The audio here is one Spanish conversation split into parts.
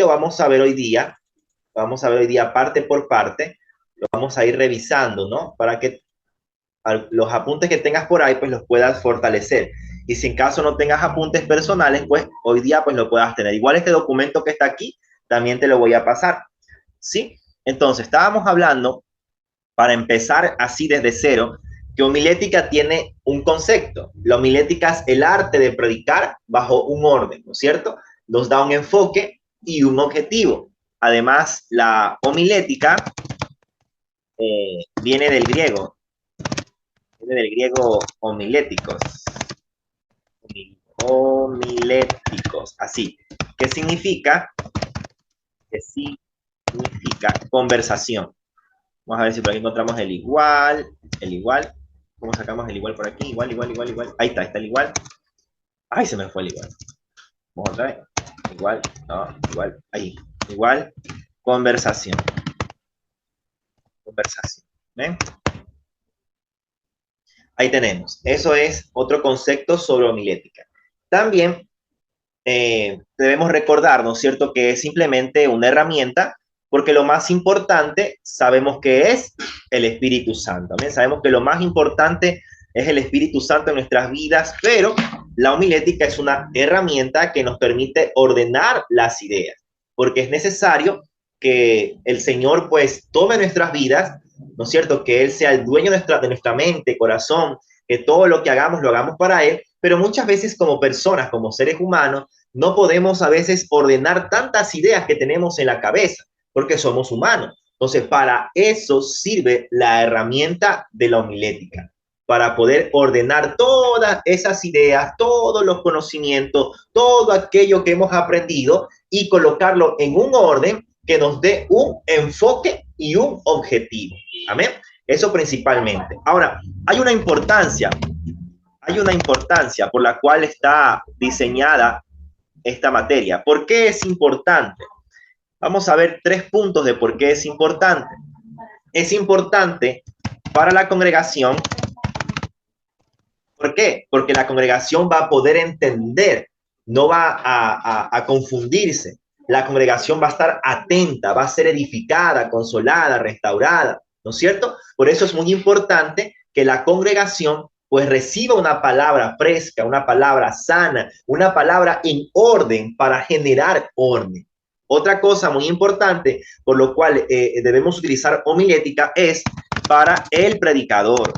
lo vamos a ver hoy día. Vamos a ver hoy día parte por parte. Lo vamos a ir revisando, ¿no? Para que los apuntes que tengas por ahí, pues los puedas fortalecer. Y si en caso no tengas apuntes personales, pues hoy día pues lo puedas tener. Igual este documento que está aquí, también te lo voy a pasar. ¿Sí? Entonces, estábamos hablando, para empezar así desde cero, que homilética tiene un concepto. La homilética es el arte de predicar bajo un orden, ¿no es cierto? Nos da un enfoque y un objetivo. Además, la homilética viene del griego homiléticos. Homiléticos, así. ¿Qué significa? ¿Qué significa? Conversación. Vamos a ver si por aquí encontramos el igual. El igual. ¿Cómo sacamos el igual por aquí? Igual, igual, igual, igual. Ahí está el igual. Ay, se me fue el igual. Vamos otra vez. Igual, no, igual. Ahí. Igual. Conversación. Conversación. ¿Ven? Ahí tenemos. Eso es otro concepto sobre homilética. También debemos recordar, ¿no es cierto?, que es simplemente una herramienta, porque lo más importante sabemos que es el Espíritu Santo. ¿Bien? Sabemos que lo más importante es el Espíritu Santo en nuestras vidas, pero la homilética es una herramienta que nos permite ordenar las ideas, porque es necesario que el Señor pues tome nuestras vidas, ¿no es cierto?, que Él sea el dueño de nuestra mente, corazón, que todo lo que hagamos lo hagamos para Él, pero muchas veces como personas, como seres humanos, no podemos a veces ordenar tantas ideas que tenemos en la cabeza, porque somos humanos. Entonces, para eso sirve la herramienta de la homilética, para poder ordenar todas esas ideas, todos los conocimientos, todo aquello que hemos aprendido y colocarlo en un orden que nos dé un enfoque y un objetivo. Amén. Eso principalmente. Ahora, hay una importancia por la cual está diseñada esta materia. ¿Por qué es importante? Vamos a ver 3 puntos de por qué es importante. Es importante para la congregación. ¿Por qué? Porque la congregación va a poder entender, no va a confundirse. La congregación va a estar atenta, va a ser edificada, consolada, restaurada, ¿no es cierto? Por eso es muy importante que la congregación pues reciba una palabra fresca, una palabra sana, una palabra en orden para generar orden. Otra cosa muy importante por lo cual debemos utilizar homilética es para el predicador.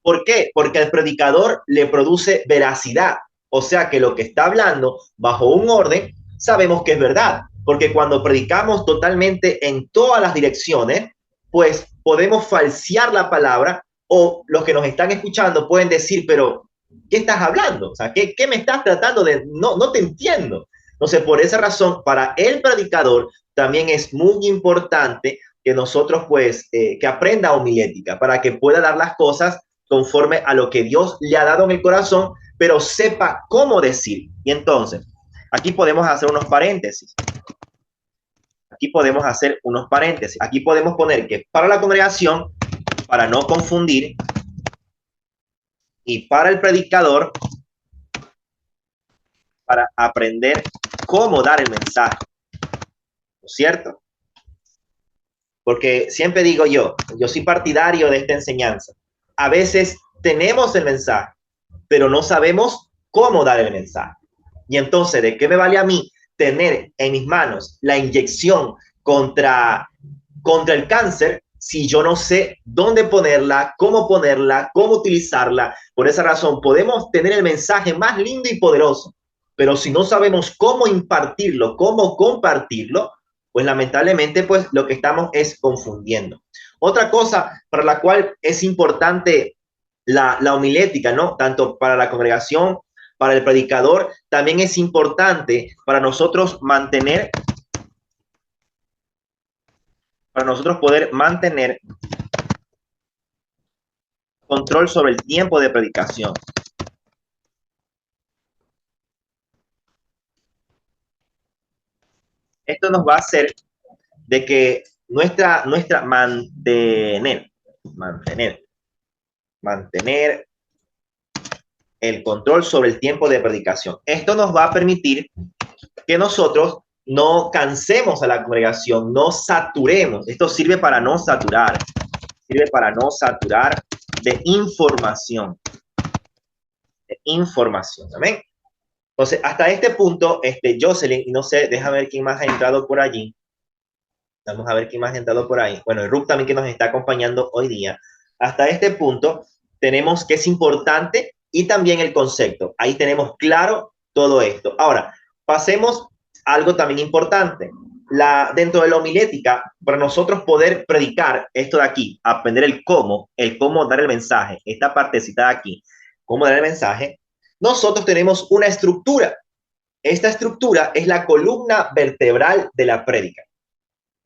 ¿Por qué? Porque al predicador le produce veracidad. O sea que lo que está hablando bajo un orden, sabemos que es verdad. Porque cuando predicamos totalmente en todas las direcciones, pues podemos falsear la palabra o los que nos están escuchando pueden decir, pero ¿qué estás hablando? O sea, ¿qué me estás tratando de...? No te entiendo. Entonces, por esa razón, para el predicador también es muy importante que nosotros, pues, que aprenda homilética para que pueda dar las cosas conforme a lo que Dios le ha dado en el corazón, pero sepa cómo decir. Y entonces, aquí podemos hacer unos paréntesis. Aquí podemos hacer unos paréntesis. Aquí podemos poner que para la congregación, para no confundir, y para el predicador, para aprender cómo dar el mensaje. ¿No es cierto? Porque siempre digo yo soy partidario de esta enseñanza. A veces tenemos el mensaje, pero no sabemos cómo dar el mensaje. Y entonces, ¿de qué me vale a mí tener en mis manos la inyección contra el cáncer si yo no sé dónde ponerla, cómo utilizarla? Por esa razón, podemos tener el mensaje más lindo y poderoso, pero si no sabemos cómo impartirlo, cómo compartirlo, pues lamentablemente, pues lo que estamos es confundiendo. Otra cosa para la cual es importante la homilética, ¿no? Tanto para la congregación, para el predicador, también es importante para nosotros poder mantener control sobre el tiempo de predicación. Esto nos va a hacer de que mantener el control sobre el tiempo de predicación. Esto nos va a permitir que nosotros no cansemos a la congregación, no saturemos. Esto sirve para no saturar de información, ¿amén? Entonces, hasta este punto, Jocelyn, y no sé, déjame ver quién más ha entrado por allí. Vamos a ver quién más ha entrado por ahí. Bueno, el Ruth también que nos está acompañando hoy día. Hasta este punto, tenemos que es importante y también el concepto. Ahí tenemos claro todo esto. Ahora, pasemos a algo también importante. Dentro de la homilética, para nosotros poder predicar esto de aquí, aprender el cómo dar el mensaje, esta partecita de aquí, cómo dar el mensaje, nosotros tenemos una estructura. Esta estructura es la columna vertebral de la prédica,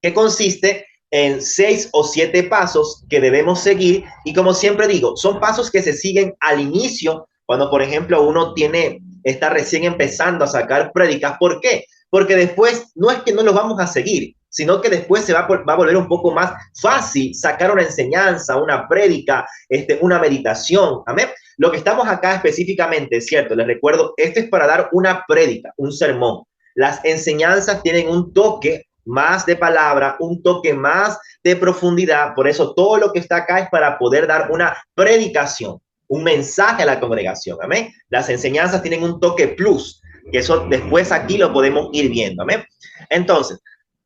que consiste en 6 o 7 pasos que debemos seguir. Y como siempre digo, son pasos que se siguen al inicio, cuando por ejemplo uno está recién empezando a sacar prédicas. ¿Por qué? Porque después no es que no los vamos a seguir, sino que después se va a volver un poco más fácil sacar una enseñanza, una prédica, una meditación. Amén. Lo que estamos acá específicamente, ¿cierto? Les recuerdo, esto es para dar una prédica, un sermón. Las enseñanzas tienen un toque más de palabra, un toque más de profundidad. Por eso todo lo que está acá es para poder dar una predicación, un mensaje a la congregación. Amén. Las enseñanzas tienen un toque plus, que eso después aquí lo podemos ir viendo. Amén. Entonces,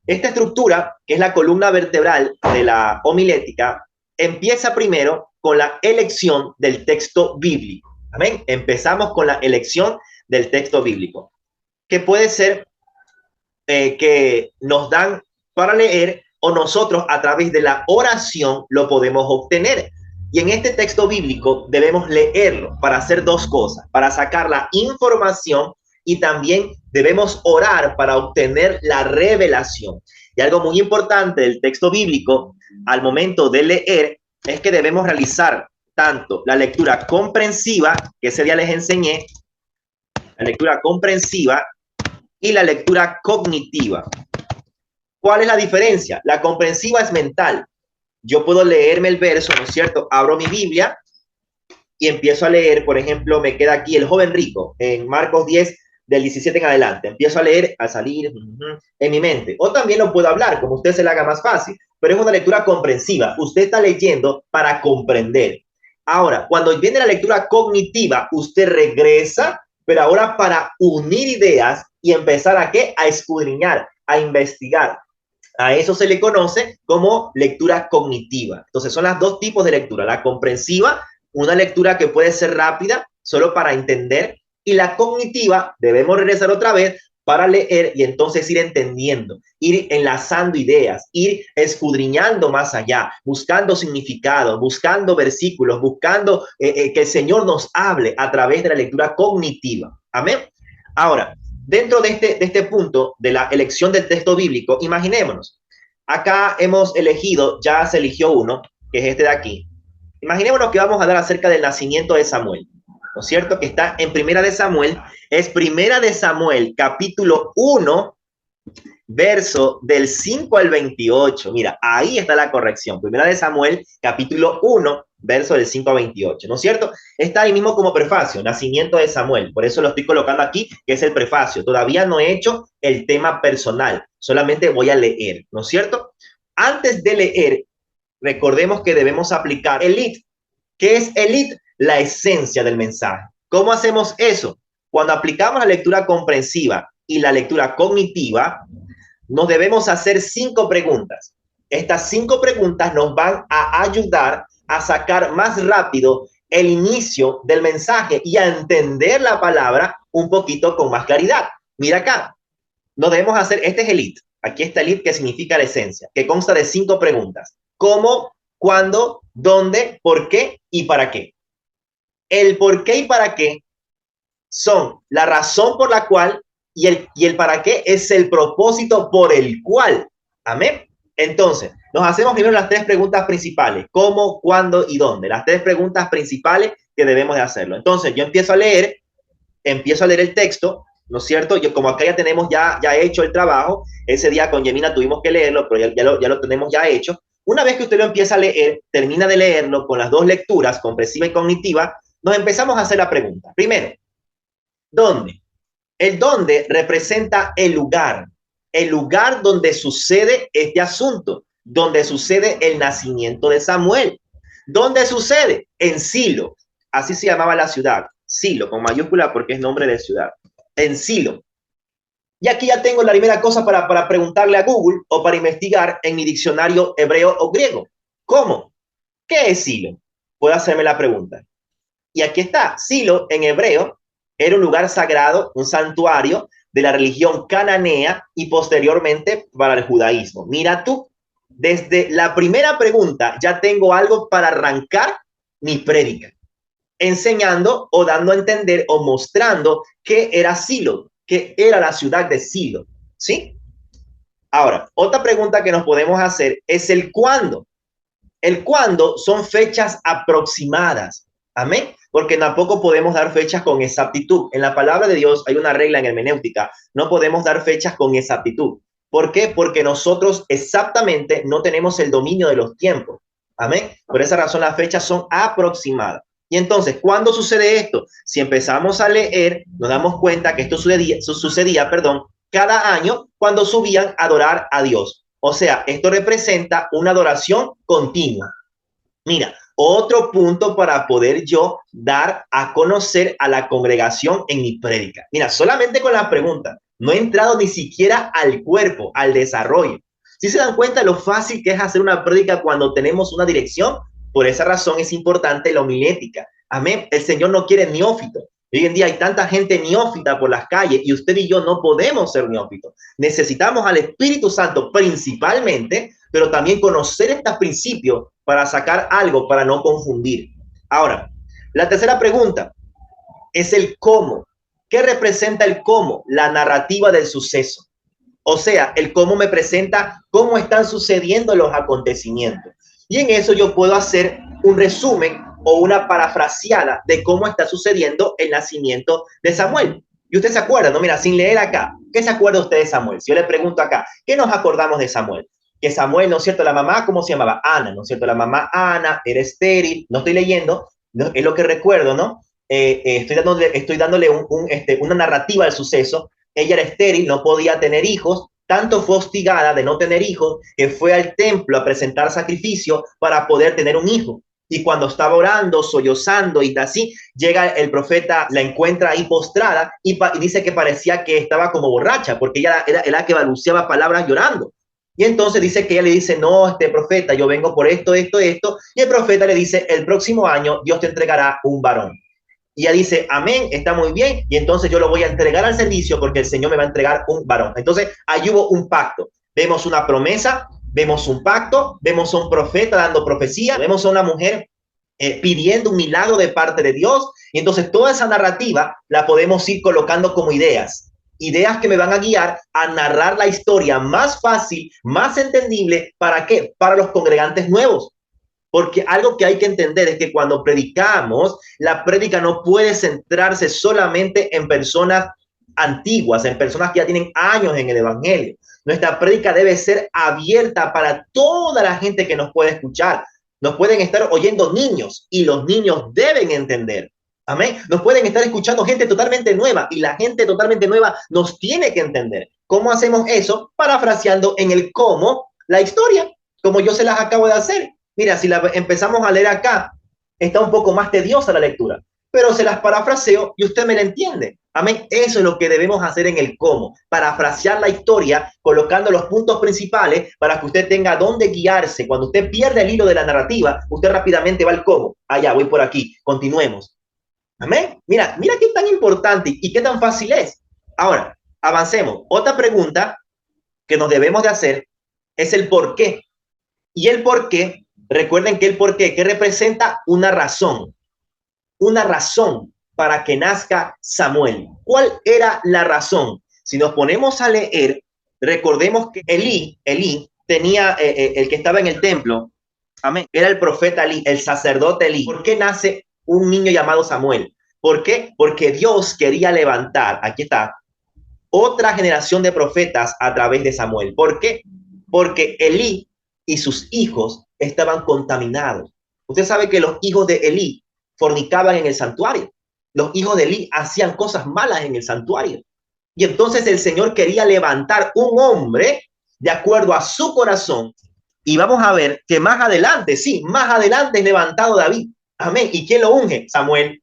esta estructura, que es la columna vertebral de la homilética, empieza primero con la elección del texto bíblico. Amén. Empezamos con la elección del texto bíblico, que puede ser que nos dan para leer, o nosotros a través de la oración lo podemos obtener. Y en este texto bíblico debemos leerlo para hacer dos cosas: para sacar la información, y también debemos orar para obtener la revelación. Y algo muy importante del texto bíblico al momento de leer es que debemos realizar tanto la lectura comprensiva, que ese día les enseñé, la lectura comprensiva, y la lectura cognitiva. ¿Cuál es la diferencia? La comprensiva es mental. Yo puedo leerme el verso, ¿no es cierto? Abro mi Biblia y empiezo a leer. Por ejemplo, me queda aquí el joven rico en Marcos 10, del 17 en adelante. Empiezo a leer, a salir en mi mente. O también lo puedo hablar, como usted se le haga más fácil. Pero es una lectura comprensiva. Usted está leyendo para comprender. Ahora, cuando viene la lectura cognitiva, usted regresa, pero ahora para unir ideas y empezar a ¿qué? A escudriñar, a investigar. A eso se le conoce como lectura cognitiva. Entonces son los dos tipos de lectura: la comprensiva, una lectura que puede ser rápida, solo para entender, y la cognitiva, debemos regresar otra vez para leer y entonces ir entendiendo, ir enlazando ideas, ir escudriñando más allá, buscando significado, buscando versículos, buscando que el Señor nos hable a través de la lectura cognitiva. Amén. Ahora, dentro de este punto de la elección del texto bíblico, imaginémonos, acá hemos elegido, ya se eligió uno, que es este de aquí. Imaginémonos que vamos a dar acerca del nacimiento de Samuel, ¿no es cierto? Que está en Primera de Samuel, es Primera de Samuel, capítulo 1, verso del 5 al 28. Mira, ahí está la corrección. Primera de Samuel, capítulo 1, verso del 5 a 28, ¿no es cierto? Está ahí mismo como prefacio, nacimiento de Samuel. Por eso lo estoy colocando aquí, que es el prefacio. Todavía no he hecho el tema personal, solamente voy a leer, ¿no es cierto? Antes de leer, recordemos que debemos aplicar el IT. ¿Qué es el IT? La esencia del mensaje. ¿Cómo hacemos eso? Cuando aplicamos la lectura comprensiva y la lectura cognitiva, nos debemos hacer 5 preguntas. Estas 5 preguntas nos van a ayudar a sacar más rápido el inicio del mensaje y a entender la palabra un poquito con más claridad. Mira acá, nos debemos hacer, este es el IT. Aquí está el IT, que significa la esencia, que consta de 5 preguntas: ¿cómo, cuándo, dónde, por qué y para qué? El por qué y para qué son la razón por la cual, y el para qué es el propósito por el cual. Amén. Entonces, nos hacemos primero las 3 preguntas principales: ¿cómo, cuándo y dónde? Las 3 preguntas principales que debemos de hacerlo. Entonces, yo empiezo a leer el texto, ¿no es cierto? Yo, como acá ya tenemos ya hecho el trabajo, ese día con Yemina tuvimos que leerlo, pero ya lo tenemos ya hecho. Una vez que usted lo empieza a leer, termina de leerlo con las 2 lecturas, comprensiva y cognitiva, nos empezamos a hacer la pregunta. Primero, ¿dónde? El dónde representa el lugar, el lugar donde sucede este asunto, donde sucede el nacimiento de Samuel. ¿Dónde sucede? En Silo. Así se llamaba la ciudad. Silo, con mayúscula porque es nombre de ciudad. En Silo. Y aquí ya tengo la primera cosa para preguntarle a Google o para investigar en mi diccionario hebreo o griego. ¿Cómo? ¿Qué es Silo? Puedo hacerme la pregunta. Y aquí está. Silo en hebreo era un lugar sagrado, un santuario de la religión cananea y posteriormente para el judaísmo. Mira tú, desde la primera pregunta ya tengo algo para arrancar mi prédica, enseñando o dando a entender o mostrando qué era Silo, qué era la ciudad de Silo, ¿sí? Ahora, otra pregunta que nos podemos hacer es el cuándo. El cuándo son fechas aproximadas, amén, porque tampoco podemos dar fechas con exactitud. En la palabra de Dios hay una regla en hermenéutica, no podemos dar fechas con exactitud. ¿Por qué? Porque nosotros exactamente no tenemos el dominio de los tiempos, amén. Por esa razón las fechas son aproximadas. Y entonces, ¿cuándo sucede esto? Si empezamos a leer, nos damos cuenta que esto sucedía, cada año cuando subían a adorar a Dios. O sea, esto representa una adoración continua. Mira, otro punto para poder yo dar a conocer a la congregación en mi prédica. Mira, solamente con la pregunta, no he entrado ni siquiera al cuerpo, al desarrollo. Si se dan cuenta lo fácil que es hacer una prédica cuando tenemos una dirección, por esa razón es importante la homilética. Amén. El Señor no quiere neófitos. Hoy en día hay tanta gente neófita por las calles y usted y yo no podemos ser neófitos. Necesitamos al Espíritu Santo principalmente, pero también conocer estos principios para sacar algo, para no confundir. Ahora, la tercera pregunta es el cómo. ¿Qué representa el cómo? La narrativa del suceso. O sea, el cómo me presenta cómo están sucediendo los acontecimientos. Y en eso yo puedo hacer un resumen o una parafraseada de cómo está sucediendo el nacimiento de Samuel. Y usted se acuerda, ¿no? Mira, sin leer acá, ¿qué se acuerda usted de Samuel? Si yo le pregunto acá, ¿qué nos acordamos de Samuel? Que Samuel, ¿no es cierto? La mamá, ¿cómo se llamaba? Ana, ¿no es cierto? La mamá Ana era estéril, no estoy leyendo, ¿no? Es lo que recuerdo, ¿no? Estoy dándole una narrativa del suceso. Ella era estéril, no podía tener hijos, tanto fue hostigada de no tener hijos que fue al templo a presentar sacrificio para poder tener un hijo. Y cuando estaba orando, sollozando y así, llega el profeta, la encuentra ahí postrada y dice que parecía que estaba como borracha, porque ella era la que balbuceaba palabras llorando. Y entonces dice que ella le dice, no, profeta, yo vengo por esto, esto, esto. Y el profeta le dice, el próximo año Dios te entregará un varón. Y ella dice, amén, está muy bien, y entonces yo lo voy a entregar al servicio porque el Señor me va a entregar un varón. Entonces, ahí hubo un pacto. Vemos una promesa, vemos un pacto, vemos a un profeta dando profecía, vemos a una mujer pidiendo un milagro de parte de Dios, y entonces toda esa narrativa la podemos ir colocando como ideas. Ideas que me van a guiar a narrar la historia más fácil, más entendible. ¿Para qué? Para los congregantes nuevos. Porque algo que hay que entender es que cuando predicamos, la prédica no puede centrarse solamente en personas antiguas, en personas que ya tienen años en el evangelio. Nuestra prédica debe ser abierta para toda la gente que nos puede escuchar. Nos pueden estar oyendo niños y los niños deben entender. Amén. Nos pueden estar escuchando gente totalmente nueva y la gente totalmente nueva nos tiene que entender. ¿Cómo hacemos eso? Parafraseando en el cómo la historia, como yo se las acabo de hacer. Mira, si la empezamos a leer acá, está un poco más tediosa la lectura, pero se las parafraseo y usted me la entiende. Amén. Eso es lo que debemos hacer en el cómo, parafrasear la historia, colocando los puntos principales para que usted tenga dónde guiarse. Cuando usted pierde el hilo de la narrativa, usted rápidamente va al cómo. Allá, voy por aquí, continuemos. Amén. Mira qué tan importante y qué tan fácil es. Ahora, avancemos. Otra pregunta que nos debemos de hacer es el por qué. Y el por qué, recuerden que el por qué, que representa una razón para que nazca Samuel. ¿Cuál era la razón? Si nos ponemos a leer, recordemos que Elí tenía, el que estaba en el templo, amén, era el profeta Elí, el sacerdote Elí. ¿Por qué nace un niño llamado Samuel? ¿Por qué? Porque Dios quería levantar, aquí está, otra generación de profetas a través de Samuel. ¿Por qué? Porque Elí y sus hijos estaban contaminados. Usted sabe que los hijos de Elí fornicaban en el santuario. Los hijos de Elí hacían cosas malas en el santuario. Y entonces el Señor quería levantar un hombre de acuerdo a su corazón. Y vamos a ver que más adelante, sí, más adelante es levantado David. Amén. ¿Y quién lo unge? Samuel.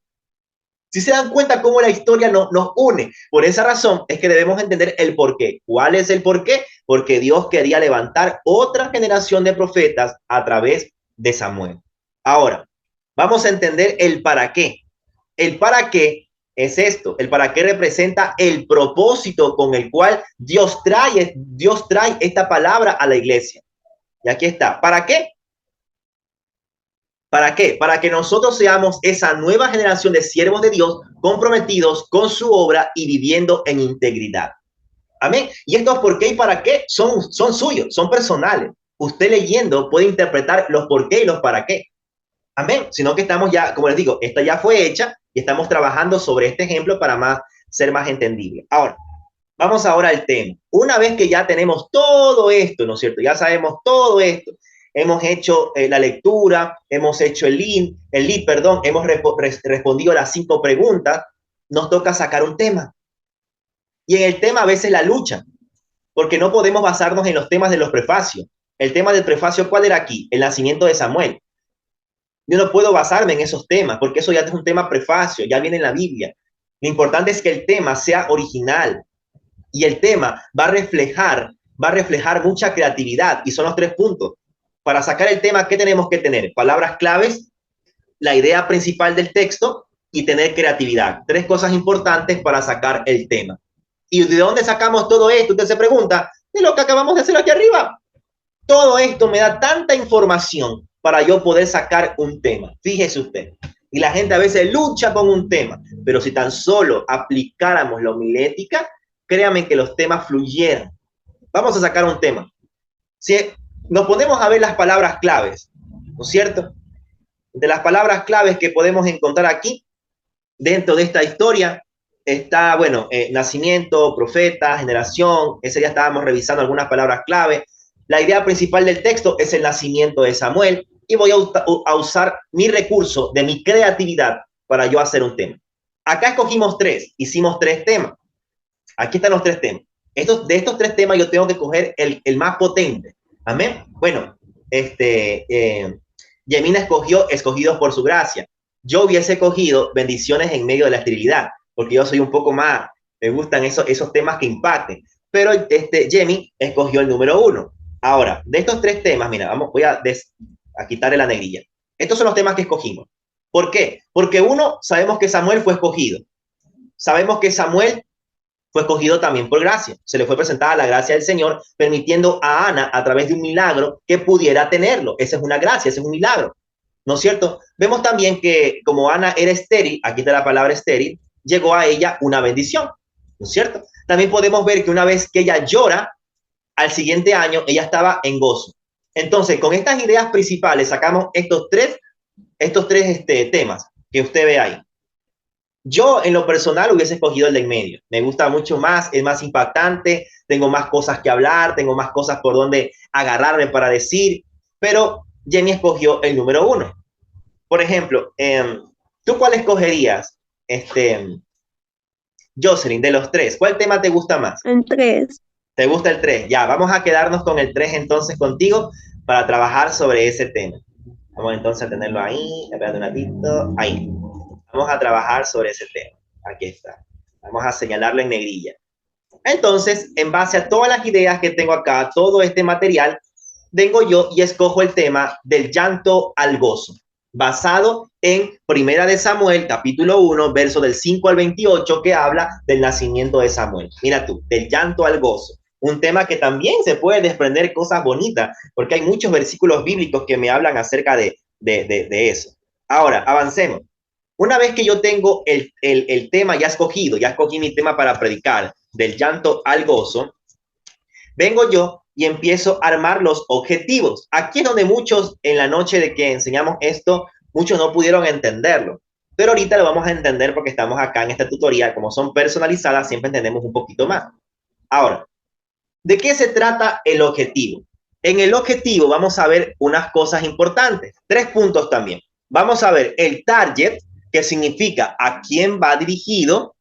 Si se dan cuenta cómo la historia nos une, por esa razón es que debemos entender el por qué. ¿Cuál es el por qué? Porque Dios quería levantar otra generación de profetas a través de Samuel. Ahora, vamos a entender el para qué. El para qué es esto. El para qué representa el propósito con el cual Dios trae esta palabra a la iglesia. Y aquí está. ¿Para qué? ¿Para qué? Para que nosotros seamos esa nueva generación de siervos de Dios comprometidos con su obra y viviendo en integridad. Amén. Y estos por qué y para qué son suyos, son personales. Usted leyendo puede interpretar los por qué y los para qué. Amén. Sino que estamos ya, como les digo, esta ya fue hecha y estamos trabajando sobre este ejemplo para ser más entendible. Ahora, vamos ahora al tema. Una vez que ya tenemos todo esto, ¿no es cierto? Ya sabemos todo esto. Hemos hecho la lectura, hemos hecho el lead, perdón, hemos respondido las 5 preguntas. Nos toca sacar un tema. Y en el tema a veces la lucha, porque no podemos basarnos en los temas de los prefacios. El tema del prefacio, ¿cuál era aquí? El nacimiento de Samuel. Yo no puedo basarme en esos temas, porque eso ya es un tema prefacio, ya viene en la Biblia. Lo importante es que el tema sea original, y el tema va a reflejar mucha creatividad, y son los 3 puntos. Para sacar el tema, ¿qué tenemos que tener? Palabras claves, la idea principal del texto y tener creatividad. 3 cosas importantes para sacar el tema. ¿Y de dónde sacamos todo esto? Usted se pregunta, de lo que acabamos de hacer aquí arriba. Todo esto me da tanta información para yo poder sacar un tema. Fíjese usted. Y la gente a veces lucha con un tema, pero si tan solo aplicáramos la homilética, créanme que los temas fluyeran. Vamos a sacar un tema. Si nos ponemos a ver las palabras claves, ¿no es cierto? De las palabras claves que podemos encontrar aquí, dentro de esta historia, está, bueno, nacimiento, profeta, generación. Ese ya estábamos revisando algunas palabras clave. La idea principal del texto es el nacimiento de Samuel y voy a usar mi recurso de mi creatividad para yo hacer un tema. Acá escogimos 3, hicimos 3 temas. Aquí están los 3 temas. De estos 3 temas yo tengo que coger el más potente. Amén. Bueno, Yemina escogió escogidos por su gracia. Yo hubiese cogido bendiciones en medio de la esterilidad, porque yo soy un poco más, me gustan esos temas que impacten. Pero Yemi escogió el número 1. Ahora, de estos 3 temas, mira, voy a quitarle la negrilla. Estos son los temas que escogimos. ¿Por qué? Porque uno, sabemos que Samuel fue escogido. Sabemos que Samuel fue escogido también por gracia. Se le fue presentada la gracia del Señor, permitiendo a Ana, a través de un milagro, que pudiera tenerlo. Esa es una gracia, ese es un milagro. ¿No es cierto? Vemos también que como Ana era estéril, aquí está la palabra estéril, llegó a ella una bendición. ¿No es cierto? También podemos ver que una vez que ella llora, al siguiente año ella estaba en gozo. Entonces, con estas ideas principales sacamos estos tres temas que usted ve ahí. Yo, en lo personal, hubiese escogido el de en medio. Me gusta mucho más, es más impactante, tengo más cosas que hablar, tengo más cosas por donde agarrarme para decir, pero Jenny escogió el número 1. Por ejemplo, ¿tú cuál escogerías, Jocelyn, de los 3? ¿Cuál tema te gusta más? El 3. ¿Te gusta el 3? Ya, vamos a quedarnos con el 3 entonces contigo para trabajar sobre ese tema. Vamos entonces a tenerlo ahí, espérate un ratito, ahí. Vamos a trabajar sobre ese tema. Aquí está. Vamos a señalarlo en negrilla. Entonces, en base a todas las ideas que tengo acá, todo este material, vengo yo y escojo el tema del llanto al gozo, basado en Primera de Samuel, capítulo 1, verso del 5 al 28, que habla del nacimiento de Samuel. Mira tú, del llanto al gozo. Un tema que también se puede desprender cosas bonitas, porque hay muchos versículos bíblicos que me hablan acerca de eso. Ahora, avancemos. Una vez que yo tengo el tema ya escogido, ya escogí mi tema para predicar, del llanto al gozo, vengo yo y empiezo a armar los objetivos. Aquí es donde muchos, en la noche de que enseñamos esto, muchos no pudieron entenderlo. Pero ahorita lo vamos a entender porque estamos acá en esta tutoría. Como son personalizadas, siempre entendemos un poquito más. Ahora, ¿de qué se trata el objetivo? En el objetivo vamos a ver unas cosas importantes. 3 puntos también. Vamos a ver el target, que significa a quién va dirigido.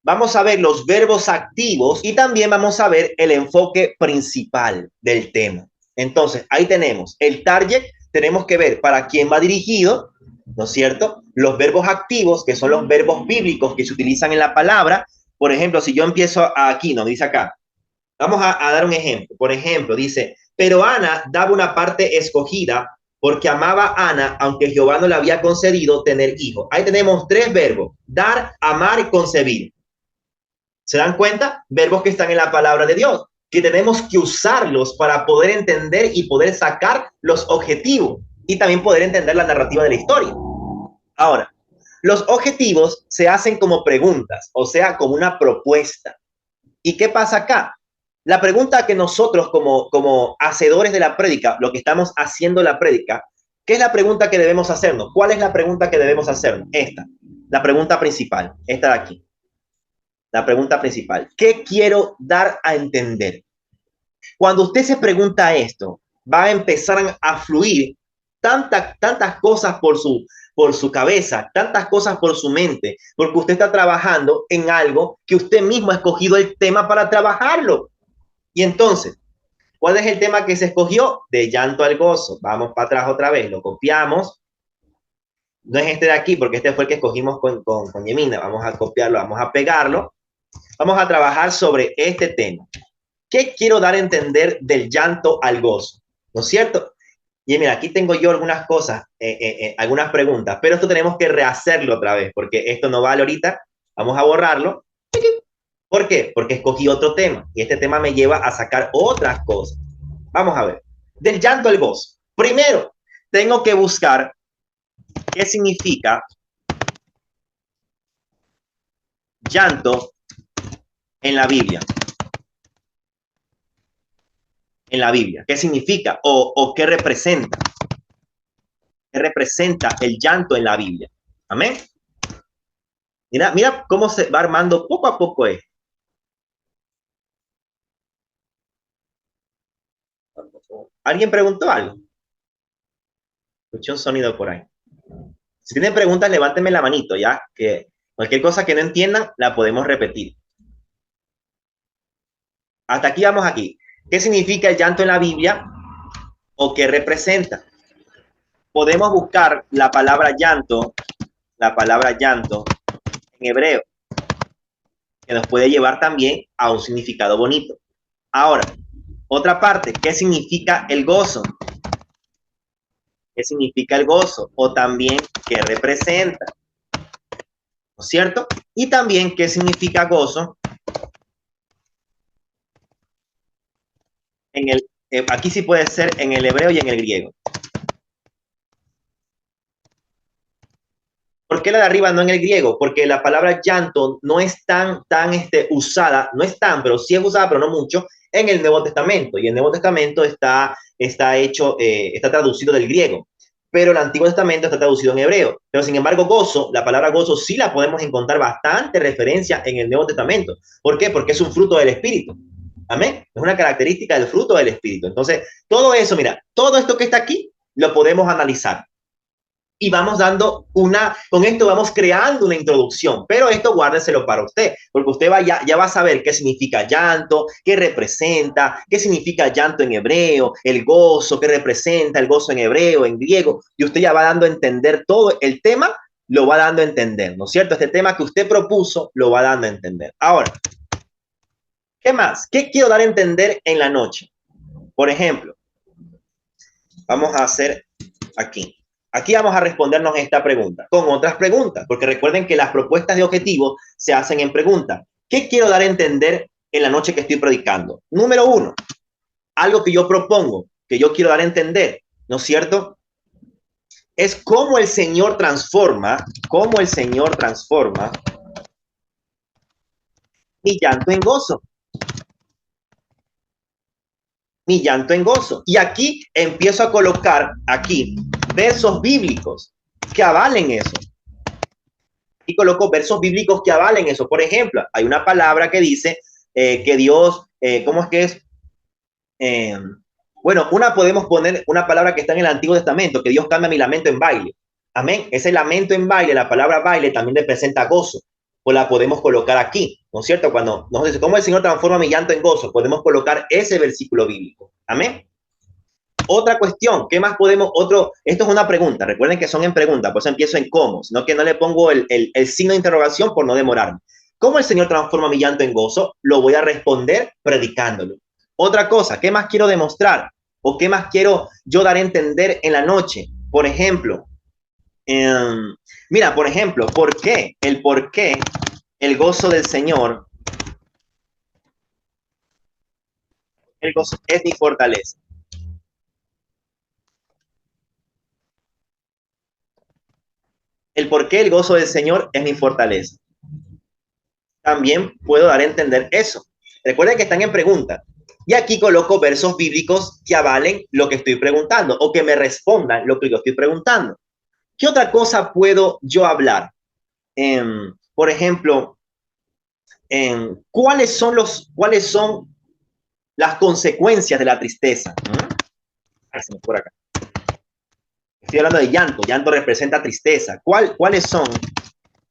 vamos a ver los verbos activos y también vamos a ver el enfoque principal del tema. Entonces, ahí tenemos el target, tenemos que ver para quién va dirigido, ¿no es cierto? Los verbos activos, que son los verbos bíblicos que se utilizan en la palabra. Por ejemplo, si yo empiezo aquí, nos dice acá, vamos a dar un ejemplo. Por ejemplo, dice, pero Ana daba una parte escogida porque amaba a Ana, aunque Jehová no le había concedido tener hijos. Ahí tenemos tres verbos, dar, amar y concebir. ¿Se dan cuenta? Verbos que están en la palabra de Dios, que tenemos que usarlos para poder entender y poder sacar los objetivos y también poder entender la narrativa de la historia. Ahora, los objetivos se hacen como preguntas, o sea, como una propuesta. ¿Y qué pasa acá? La pregunta que nosotros como hacedores de la prédica, lo que estamos haciendo la prédica, ¿qué es la pregunta que debemos hacernos? ¿Cuál es la pregunta que debemos hacernos? Esta, la pregunta principal, esta de aquí. La pregunta principal. ¿Qué quiero dar a entender? Cuando usted se pregunta esto, va a empezar a fluir tantas cosas por su cabeza, tantas cosas por su mente, porque usted está trabajando en algo que usted mismo ha escogido el tema para trabajarlo. Y entonces, ¿cuál es el tema que se escogió? De llanto al gozo. Vamos para atrás otra vez, lo copiamos. No es este de aquí, porque este fue el que escogimos con Yemina. Vamos a copiarlo, vamos a pegarlo. Vamos a trabajar sobre este tema. ¿Qué quiero dar a entender del llanto al gozo? ¿No es cierto? Y mira, aquí tengo yo algunas cosas, algunas preguntas, pero esto tenemos que rehacerlo otra vez, porque esto no vale ahorita. Vamos a borrarlo. ¿Por qué? Porque escogí otro tema y este tema me lleva a sacar otras cosas. Vamos a ver. Del llanto al gozo. Primero, tengo que buscar qué significa llanto en la Biblia. En la Biblia. ¿Qué significa o qué representa? ¿Qué representa el llanto en la Biblia? Amén. Mira cómo se va armando poco a poco esto. ¿Alguien preguntó algo? Escuché un sonido por ahí. Si tienen preguntas, levántenme la manito, ya que cualquier cosa que no entiendan, la podemos repetir. Hasta aquí vamos aquí. ¿Qué significa el llanto en la Biblia o qué representa? Podemos buscar la palabra llanto en hebreo, que nos puede llevar también a un significado bonito. Ahora, otra parte, ¿qué significa el gozo? ¿Qué significa el gozo? O también, ¿qué representa? ¿No es cierto? Y también, ¿qué significa gozo? Aquí sí puede ser en el hebreo y en el griego. ¿Por qué la de arriba no en el griego? Porque la palabra llanto no es tan usada, no es tan, pero sí es usada, pero no mucho, en el Nuevo Testamento. Y el Nuevo Testamento está traducido del griego, pero el Antiguo Testamento está traducido en hebreo. Pero sin embargo, gozo, la palabra gozo sí la podemos encontrar bastante referencia en el Nuevo Testamento. ¿Por qué? Porque es un fruto del Espíritu. Amén. Es una característica del fruto del Espíritu. Entonces, todo eso, mira, todo esto que está aquí, lo podemos analizar. Y vamos con esto vamos creando una introducción, pero esto guárdenselo para usted, porque usted ya va a saber qué significa llanto, qué representa, qué significa llanto en hebreo, el gozo, qué representa el gozo en hebreo, en griego, y usted ya va dando a entender todo el tema, lo va dando a entender, ¿no es cierto? Este tema que usted propuso, lo va dando a entender. Ahora, ¿qué más? ¿Qué quiero dar a entender en la noche? Por ejemplo, vamos a hacer aquí. Aquí vamos a respondernos esta pregunta con otras preguntas, porque recuerden que las propuestas de objetivos se hacen en preguntas. ¿Qué quiero dar a entender en la noche que estoy predicando? Número uno, algo que yo propongo, que yo quiero dar a entender, ¿no es cierto? Es cómo el Señor transforma mi llanto en gozo. Mi llanto en gozo. Y aquí empiezo a colocar aquí versos bíblicos que avalen eso. Y coloco versos bíblicos que avalen eso. Por ejemplo, hay una palabra que dice que Dios, ¿cómo es que es? Bueno, podemos poner una palabra que está en el Antiguo Testamento, que Dios cambia mi lamento en baile. Amén. Ese lamento en baile, la palabra baile también representa gozo. o la podemos colocar aquí, ¿no es cierto? Cuando nos dice, ¿cómo el Señor transforma mi llanto en gozo? Podemos colocar ese versículo bíblico. Amén. Otra cuestión, ¿qué más podemos? Esto es una pregunta, recuerden que son en pregunta, por eso empiezo en cómo, sino que no le pongo el signo de interrogación por no demorarme. ¿Cómo el Señor transforma mi llanto en gozo? Lo voy a responder predicándolo. Otra cosa, ¿qué más quiero demostrar? ¿O qué más quiero yo dar a entender en la noche? Por ejemplo, mira, por ejemplo, por qué el gozo del Señor, el gozo es mi fortaleza. El por qué el gozo del Señor es mi fortaleza. También puedo dar a entender eso. Recuerden que están en pregunta. Y aquí coloco versos bíblicos que avalen lo que estoy preguntando o que me respondan lo que yo estoy preguntando. ¿Qué otra cosa puedo yo hablar? Por ejemplo, ¿cuáles son las consecuencias de la tristeza? Ay, se me fue acá. Estoy hablando de llanto. Llanto representa tristeza. ¿Cuáles son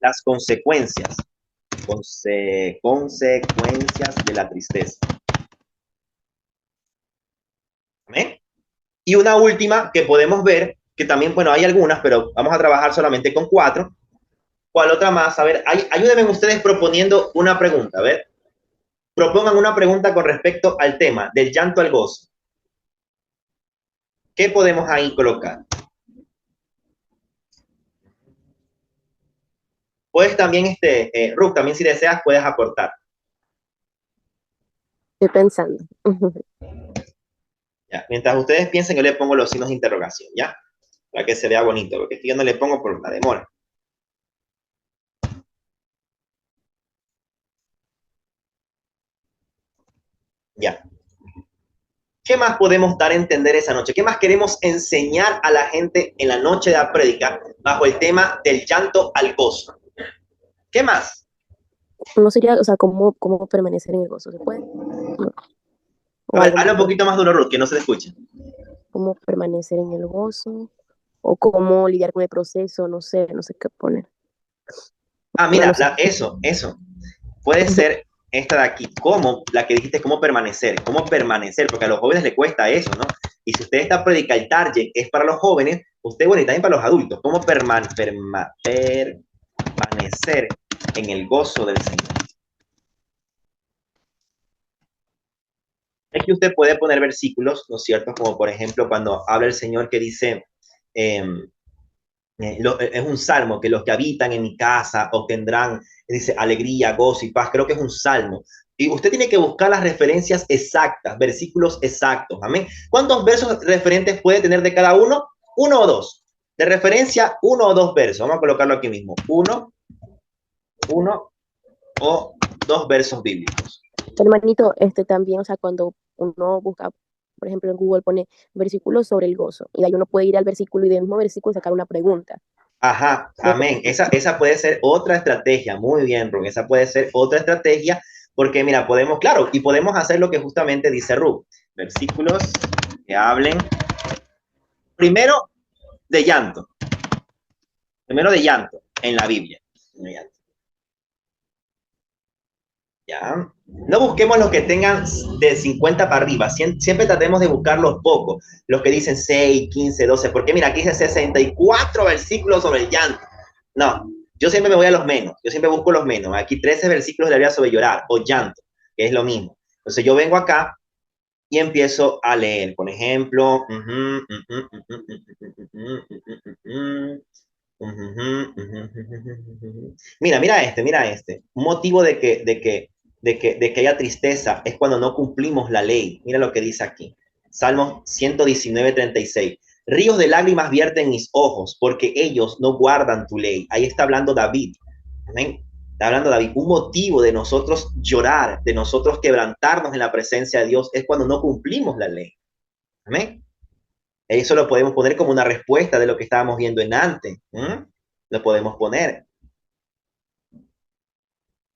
las consecuencias? Consecuencias de la tristeza. ¿Amén? Y una última que podemos ver, que también, bueno, hay algunas, pero vamos a trabajar solamente con 4. ¿Cuál otra más? A ver, ayúdenme ustedes proponiendo una pregunta. A ver, propongan una pregunta con respecto al tema del llanto al gozo. ¿Qué podemos ahí colocar? Puedes también, Ruth, también si deseas, puedes aportar. Estoy pensando. ¿Ya? Mientras ustedes piensen, yo le pongo los signos de interrogación, ¿ya? Para que se vea bonito, porque yo no le pongo por la demora. Ya. ¿Qué más podemos dar a entender esa noche? ¿Qué más queremos enseñar a la gente en la noche de la prédica bajo el tema del llanto al gozo? ¿Qué más? No sería, o sea, cómo permanecer en el gozo, ¿se puede? No. A O ver, algo más habla un poquito más duro, Ruth, que no se te escuche. cómo permanecer en el gozo, o cómo lidiar con el proceso, no sé qué poner. Ah, Bueno, mira, no sé. eso. Puede ser esta de aquí. ¿Cómo? La que dijiste, ¿cómo permanecer? ¿Cómo permanecer? Porque a los jóvenes les cuesta eso, ¿no? Y si usted está predica el target es para los jóvenes, usted, bueno, y también para los adultos. ¿Cómo permanecer en el gozo del Señor? Es que usted puede poner versículos, ¿no es cierto? Como por ejemplo cuando habla el Señor que dice, es un salmo, que los que habitan en mi casa obtendrán, dice, alegría, gozo y paz. Creo que es un salmo. Y usted tiene que buscar las referencias exactas, versículos exactos. Amén. ¿Cuántos versos referentes puede tener de cada uno? Uno o dos. De referencia, uno o dos versos. Vamos a colocarlo aquí mismo. Uno o dos versos bíblicos. Hermanito, también, o sea, cuando uno busca, por ejemplo, en Google pone versículos sobre el gozo, y de ahí uno puede ir al versículo y del mismo versículo sacar una pregunta. Ajá, amén. Esa puede ser otra estrategia. Muy bien, Ron. Esa puede ser otra estrategia porque, mira, podemos, claro, y podemos hacer lo que justamente dice Ru. Versículos que hablen primero de llanto. Primero de llanto en la Biblia. ¿Ya? No busquemos los que tengan de 50 para arriba. Siempre tratemos de buscar los pocos. Los que dicen 6, 15, 12. Porque mira, aquí dice 64 versículos sobre el llanto. No, yo siempre me voy a los menos. Yo siempre busco los menos. Aquí 13 versículos de la Biblia sobre llorar o llanto, que es lo mismo. Entonces yo vengo acá y empiezo a leer. Por ejemplo, mira este. Un motivo de que haya tristeza es cuando no cumplimos la ley. Mira lo que dice aquí. Salmo 119:36. Ríos de lágrimas vierten mis ojos porque ellos no guardan tu ley. Ahí está hablando David. Amén. Está hablando David. Un motivo de nosotros llorar, de nosotros quebrantarnos en la presencia de Dios es cuando no cumplimos la ley. Amén. Eso lo podemos poner como una respuesta de lo que estábamos viendo en antes. Lo podemos poner.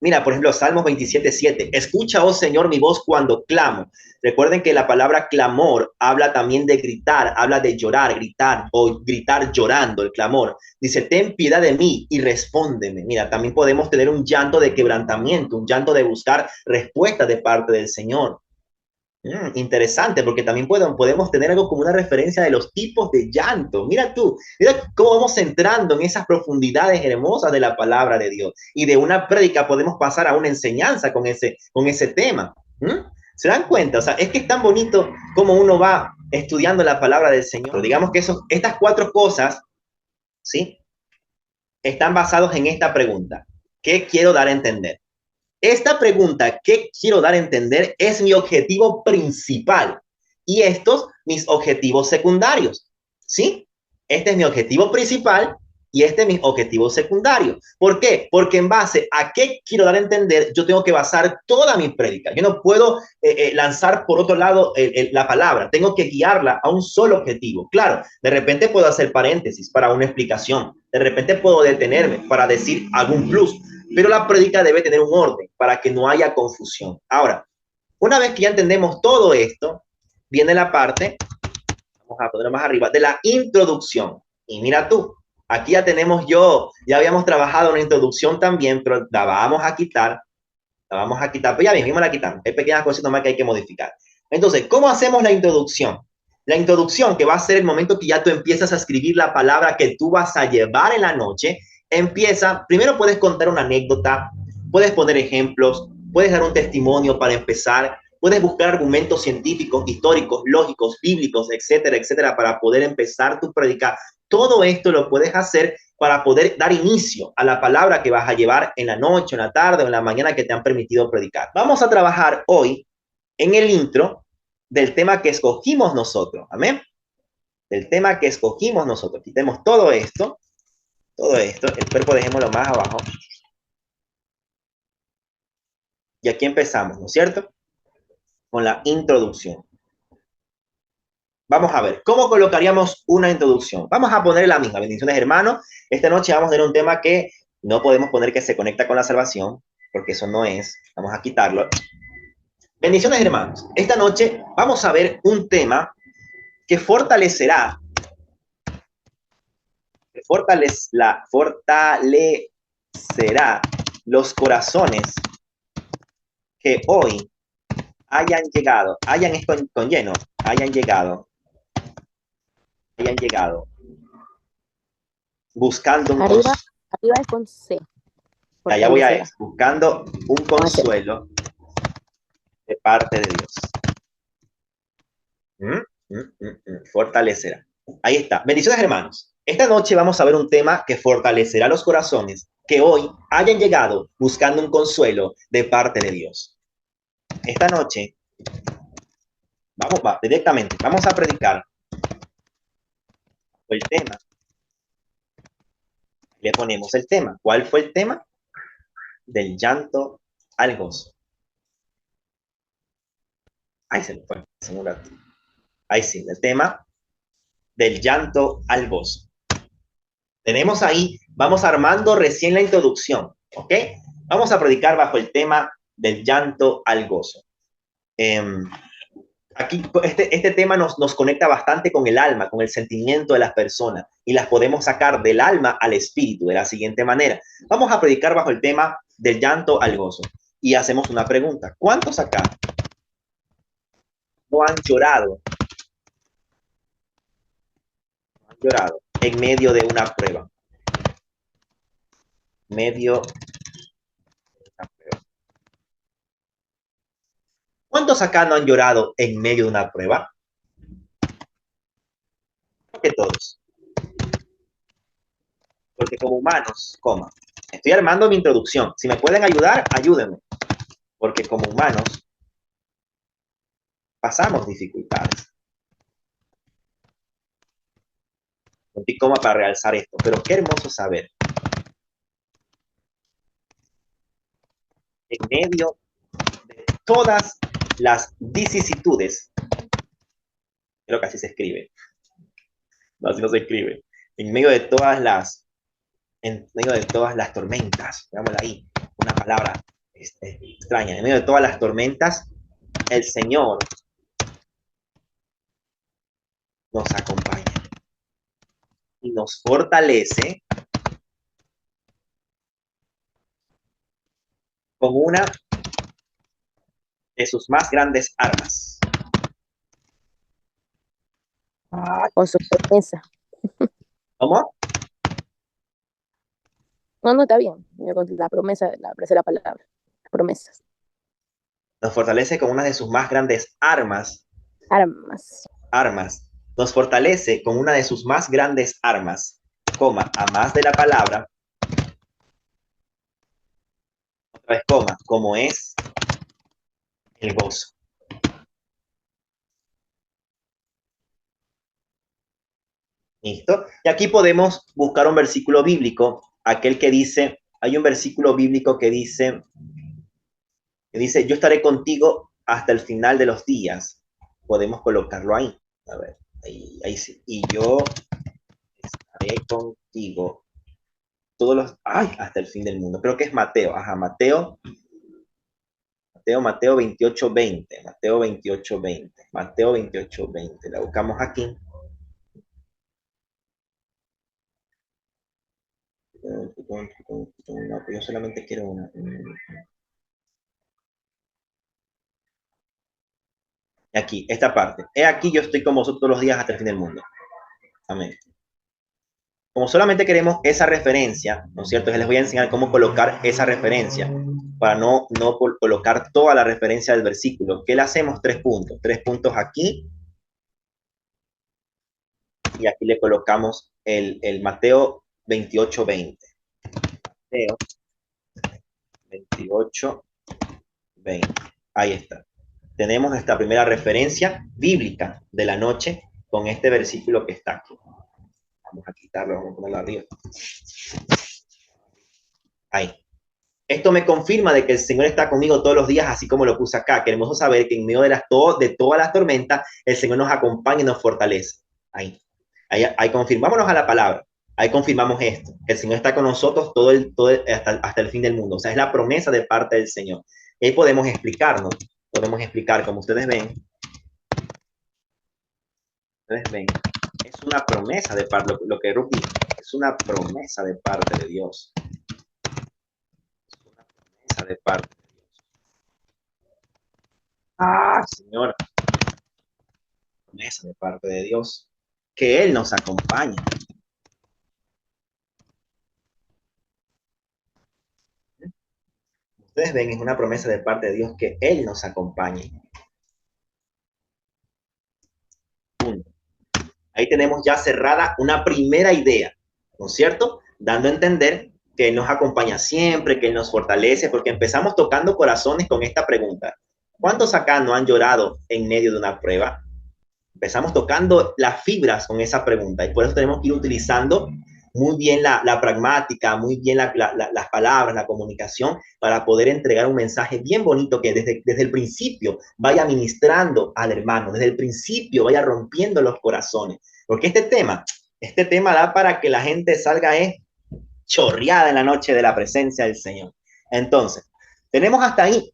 Mira, por ejemplo, Salmos 27:7. Escucha, oh Señor, mi voz cuando clamo. Recuerden que la palabra clamor habla también de gritar, habla de llorar, gritar o gritar llorando, el clamor. Dice, ten piedad de mí y respóndeme. Mira, también podemos tener un llanto de quebrantamiento, un llanto de buscar respuesta de parte del Señor. Interesante, porque también podemos tener algo como una referencia de los tipos de llanto. Mira tú, mira cómo vamos entrando en esas profundidades hermosas de la palabra de Dios. Y de una prédica podemos pasar a una enseñanza con ese tema. ¿Se dan cuenta? O sea, es que es tan bonito como uno va estudiando la palabra del Señor. Digamos que estas cuatro cosas, ¿sí? Están basados en esta pregunta. ¿Qué quiero dar a entender? Esta pregunta, ¿qué quiero dar a entender? Es mi objetivo principal y estos mis objetivos secundarios. ¿Sí? Este es mi objetivo principal y este es mi objetivo secundario. ¿Por qué? Porque en base a qué quiero dar a entender, yo tengo que basar toda mi prédica. Yo no puedo lanzar por otro lado la palabra. Tengo que guiarla a un solo objetivo. Claro, de repente puedo hacer paréntesis para una explicación. De repente puedo detenerme para decir algún plus. Pero la prédica debe tener un orden para que no haya confusión. Ahora, una vez que ya entendemos todo esto, viene la parte, vamos a ponerlo más arriba, de la introducción. Y mira tú, aquí ya habíamos trabajado una introducción también, pero la vamos a quitar, pero ya mismo la quitamos. Hay pequeñas cositas más que hay que modificar. Entonces, ¿cómo hacemos la introducción? La introducción, que va a ser el momento que ya tú empiezas a escribir la palabra que tú vas a llevar en la noche, empieza, primero puedes contar una anécdota, puedes poner ejemplos, puedes dar un testimonio para empezar, puedes buscar argumentos científicos, históricos, lógicos, bíblicos, etcétera, etcétera, para poder empezar tu prédica. Todo esto lo puedes hacer para poder dar inicio a la palabra que vas a llevar en la noche, en la tarde o en la mañana que te han permitido predicar. Vamos a trabajar hoy en el intro del tema que escogimos nosotros. Amén. Del tema que escogimos nosotros. Quitemos todo esto, el cuerpo dejémoslo más abajo. Y aquí empezamos, ¿no es cierto? Con la introducción. Vamos a ver, ¿cómo colocaríamos una introducción? Vamos a poner la misma. Bendiciones, hermanos. Esta noche vamos a ver un tema que no podemos poner que se conecta con la salvación, porque eso no es. Vamos a quitarlo. Bendiciones, hermanos. Esta noche vamos a ver un tema que fortalecerá los corazones que hoy hayan llegado buscando un arriba es con C. Allá voy a eso, buscando un consuelo de parte de Dios. Fortalecerá. Ahí está. Bendiciones, hermanos. Esta noche vamos a ver un tema que fortalecerá los corazones que hoy hayan llegado buscando un consuelo de parte de Dios. Esta noche, directamente, vamos a predicar el tema. Le ponemos el tema. ¿Cuál fue el tema? Del llanto al gozo. Ahí se me fue. Ahí sí, el tema del llanto al gozo. Tenemos ahí, vamos armando recién la introducción, ¿ok? Vamos a predicar bajo el tema del llanto al gozo. Aquí este tema nos conecta bastante con el alma, con el sentimiento de las personas, y las podemos sacar del alma al espíritu de la siguiente manera. Vamos a predicar bajo el tema del llanto al gozo. Y hacemos una pregunta. ¿Cuántos acá no han llorado? Han llorado en medio de una prueba. ¿Cuántos acá no han llorado en medio de una prueba? Creo que todos. Porque como humanos, estoy armando mi introducción. Si me pueden ayudar, ayúdenme. Porque como humanos pasamos dificultades. Y coma para realzar esto. Pero qué hermoso saber. En medio de todas las vicisitudes, creo que así se escribe. No, así no se escribe. En medio de todas las tormentas, digámoslo ahí, una palabra extraña. En medio de todas las tormentas, el Señor nos acompaña y nos fortalece con una de sus más grandes armas. Con su promesa. ¿Cómo? No, no, está bien. La promesa, la palabra. Promesas. Nos fortalece con una de sus más grandes Armas. armas. Nos fortalece con una de sus más grandes armas, coma, a más de la palabra, otra vez coma, como es el gozo. ¿Listo? Y aquí podemos buscar un versículo bíblico, aquel que dice, hay un versículo bíblico que dice, yo estaré contigo hasta el final de los días. Podemos colocarlo ahí. A ver, ahí sí. Y yo estaré contigo todos los, ay, hasta el fin del mundo. Creo que es Mateo. Ajá, Mateo 28:20. Mateo 28:20. Mateo 28:20. La buscamos aquí. No, yo solamente quiero una. Aquí, esta parte. He aquí, yo estoy con vosotros todos los días hasta el fin del mundo. Amén. Como solamente queremos esa referencia, ¿no es cierto? Les voy a enseñar cómo colocar esa referencia para no colocar toda la referencia del versículo. ¿Qué le hacemos? 3 puntos. 3 puntos aquí y aquí le colocamos el Mateo 28:20. Mateo 28:20. Ahí está. Tenemos esta primera referencia bíblica de la noche con este versículo que está aquí. Vamos a quitarlo, vamos a ponerlo arriba. Ahí. Esto me confirma de que el Señor está conmigo todos los días, así como lo puse acá. Queremos saber que en medio de todas las tormentas, el Señor nos acompaña y nos fortalece. Ahí confirmámonos a la palabra. Ahí confirmamos esto. El Señor está con nosotros hasta el fin del mundo. O sea, es la promesa de parte del Señor. Y ahí podemos explicar, como ustedes ven, es una promesa de parte, lo que Ruth dijo, es una promesa de parte de Dios. Es una promesa de parte de Dios. Señor, promesa de parte de Dios, que Él nos acompañe. Ustedes ven, es una promesa de parte de Dios que Él nos acompañe. Punto. Ahí tenemos ya cerrada una primera idea, ¿no es cierto? Dando a entender que Él nos acompaña siempre, que Él nos fortalece, porque empezamos tocando corazones con esta pregunta. ¿Cuántos acá no han llorado en medio de una prueba? Empezamos tocando las fibras con esa pregunta y por eso tenemos que ir utilizando muy bien la pragmática, muy bien las palabras, la comunicación para poder entregar un mensaje bien bonito que desde el principio vaya ministrando al hermano, desde el principio vaya rompiendo los corazones. Porque este tema da para que la gente salga chorreada en la noche de la presencia del Señor. Entonces, tenemos hasta ahí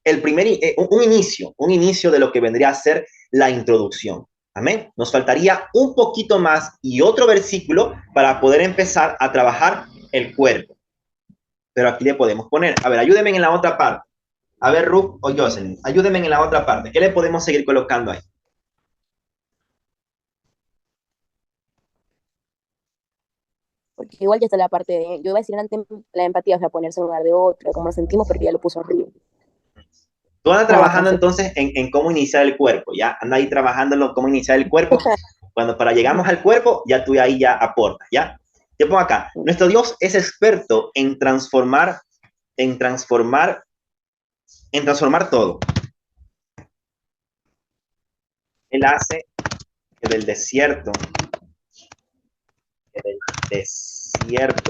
un inicio de lo que vendría a ser la introducción. Amén. Nos faltaría un poquito más y otro versículo para poder empezar a trabajar el cuerpo. Pero aquí le podemos poner, a ver, ayúdenme en la otra parte. A ver, Ruth o Jocelyn, ayúdenme en la otra parte. ¿Qué le podemos seguir colocando ahí? Porque igual ya está la parte de, yo iba a decir antes la empatía, o sea, ponerse en lugar de otro, como nos sentimos, porque ya lo puso arriba. Tú andas trabajando entonces en cómo iniciar el cuerpo, ¿ya? Anda ahí trabajando en cómo iniciar el cuerpo. Cuando para llegamos al cuerpo, ya tú ahí ya aportas, ¿ya? Te pongo acá. Nuestro Dios es experto en transformar todo. Él hace que del desierto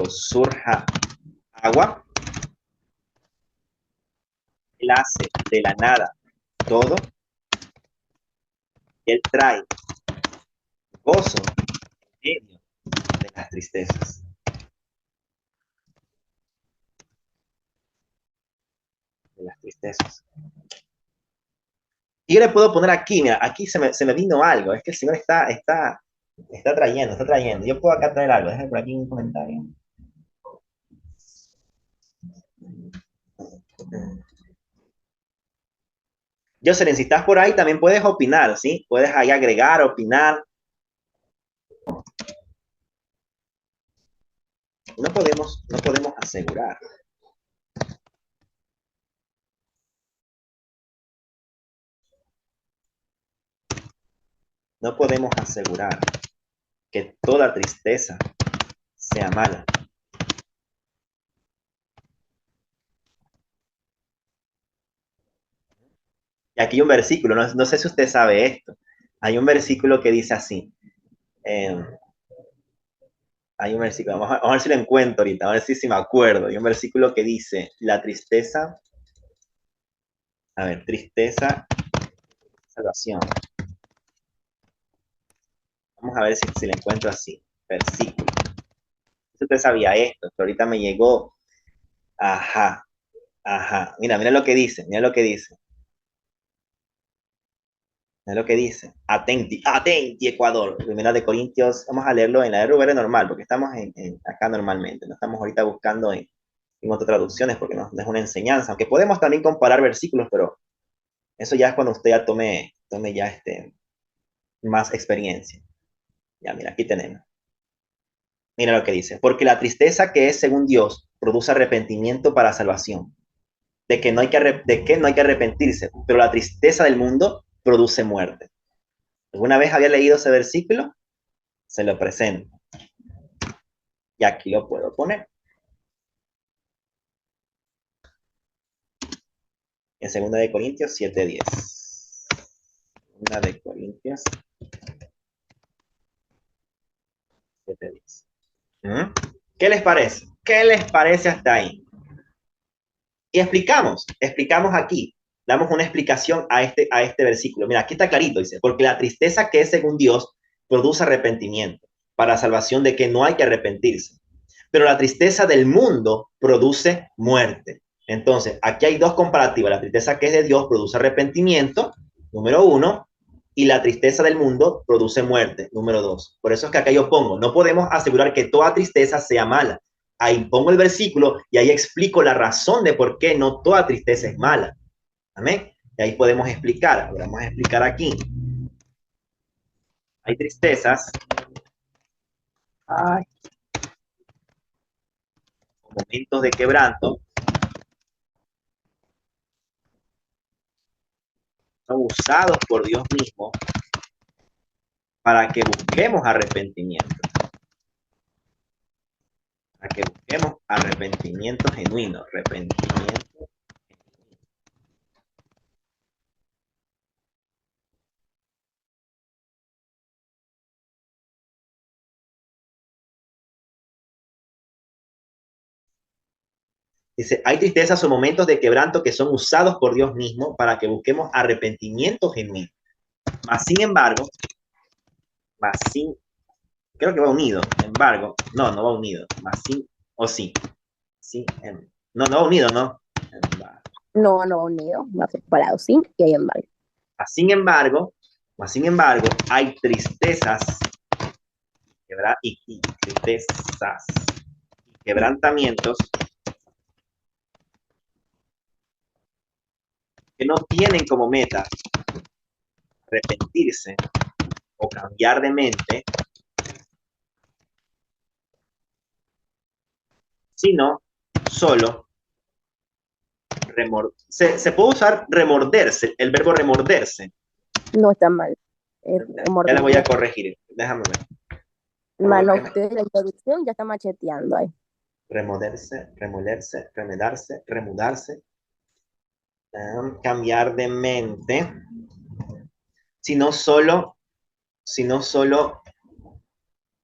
surja agua. Él hace de la nada todo. Y Él trae gozo en medio de las tristezas. de las tristezas. Y yo le puedo poner aquí, mira, aquí se me vino algo, es que el Señor está trayendo. Yo puedo acá traer algo, déjame por aquí un comentario. Jocelyn, si estás por ahí, también puedes opinar, ¿sí? Puedes ahí agregar, opinar. No podemos asegurar. No podemos asegurar que toda tristeza sea mala. Y aquí hay un versículo, no sé si usted sabe esto. Hay un versículo que dice así. Eh, hay un versículo, vamos a ver si lo encuentro ahorita, a ver si me acuerdo. Hay un versículo que dice, la tristeza, a ver, tristeza, salvación. Vamos a ver si lo encuentro así, versículo. Si usted sabía esto, pero ahorita me llegó, ajá, ajá. Mira lo que dice, mira lo que dice. Mira lo que dice. Atenti, atenti, Ecuador. Primera de Corintios, vamos a leerlo en la RV normal, porque estamos acá normalmente, no estamos ahorita buscando en otras traducciones porque nos es una enseñanza, aunque podemos también comparar versículos, pero eso ya es cuando usted ya tome ya más experiencia. Ya, mira, aquí tenemos. Mira lo que dice. Porque la tristeza que es según Dios produce arrepentimiento para salvación. De que no hay que arrepentirse, pero la tristeza del mundo produce muerte. ¿Alguna vez había leído ese versículo? Se lo presento. Y aquí lo puedo poner. En 2 de Corintios 7:10. 2 de Corintios 7:10. ¿Mm? ¿Qué les parece? ¿Qué les parece hasta ahí? Y explicamos aquí, damos una explicación a este versículo. Mira, aquí está clarito, dice, porque la tristeza que es según Dios produce arrepentimiento para salvación de que no hay que arrepentirse. Pero la tristeza del mundo produce muerte. Entonces, aquí hay dos comparativas. La tristeza que es de Dios produce arrepentimiento, número uno, y la tristeza del mundo produce muerte, número dos. Por eso es que acá yo pongo, no podemos asegurar que toda tristeza sea mala. Ahí pongo el versículo y ahí explico la razón de por qué no toda tristeza es mala. Amén. Y ahí podemos explicar. Ahora vamos a explicar aquí. Hay tristezas. Ay, momentos de quebranto. Son usados por Dios mismo para que busquemos arrepentimiento. Para que busquemos arrepentimiento genuino. Arrepentimiento. Dice, hay tristezas o momentos de quebranto que son usados por Dios mismo para que busquemos arrepentimiento genuino. Mas, sin embargo, más sin, creo que va unido, embargo, no va unido, más sin, o sí, sí, no va unido, ¿no? No va unido, va separado, sin y hay embargo. Más sin embargo, hay tristezas y tristezas y quebrantamientos que no tienen como meta arrepentirse o cambiar de mente, sino solo se puede usar remorderse, el verbo remorderse. No está mal. Ya le voy a corregir, déjame ver. Mano, usted la introducción ya está macheteando ahí. Remolerse, remolerse, remedarse, remudarse, cambiar de mente, sino solo, sino solo,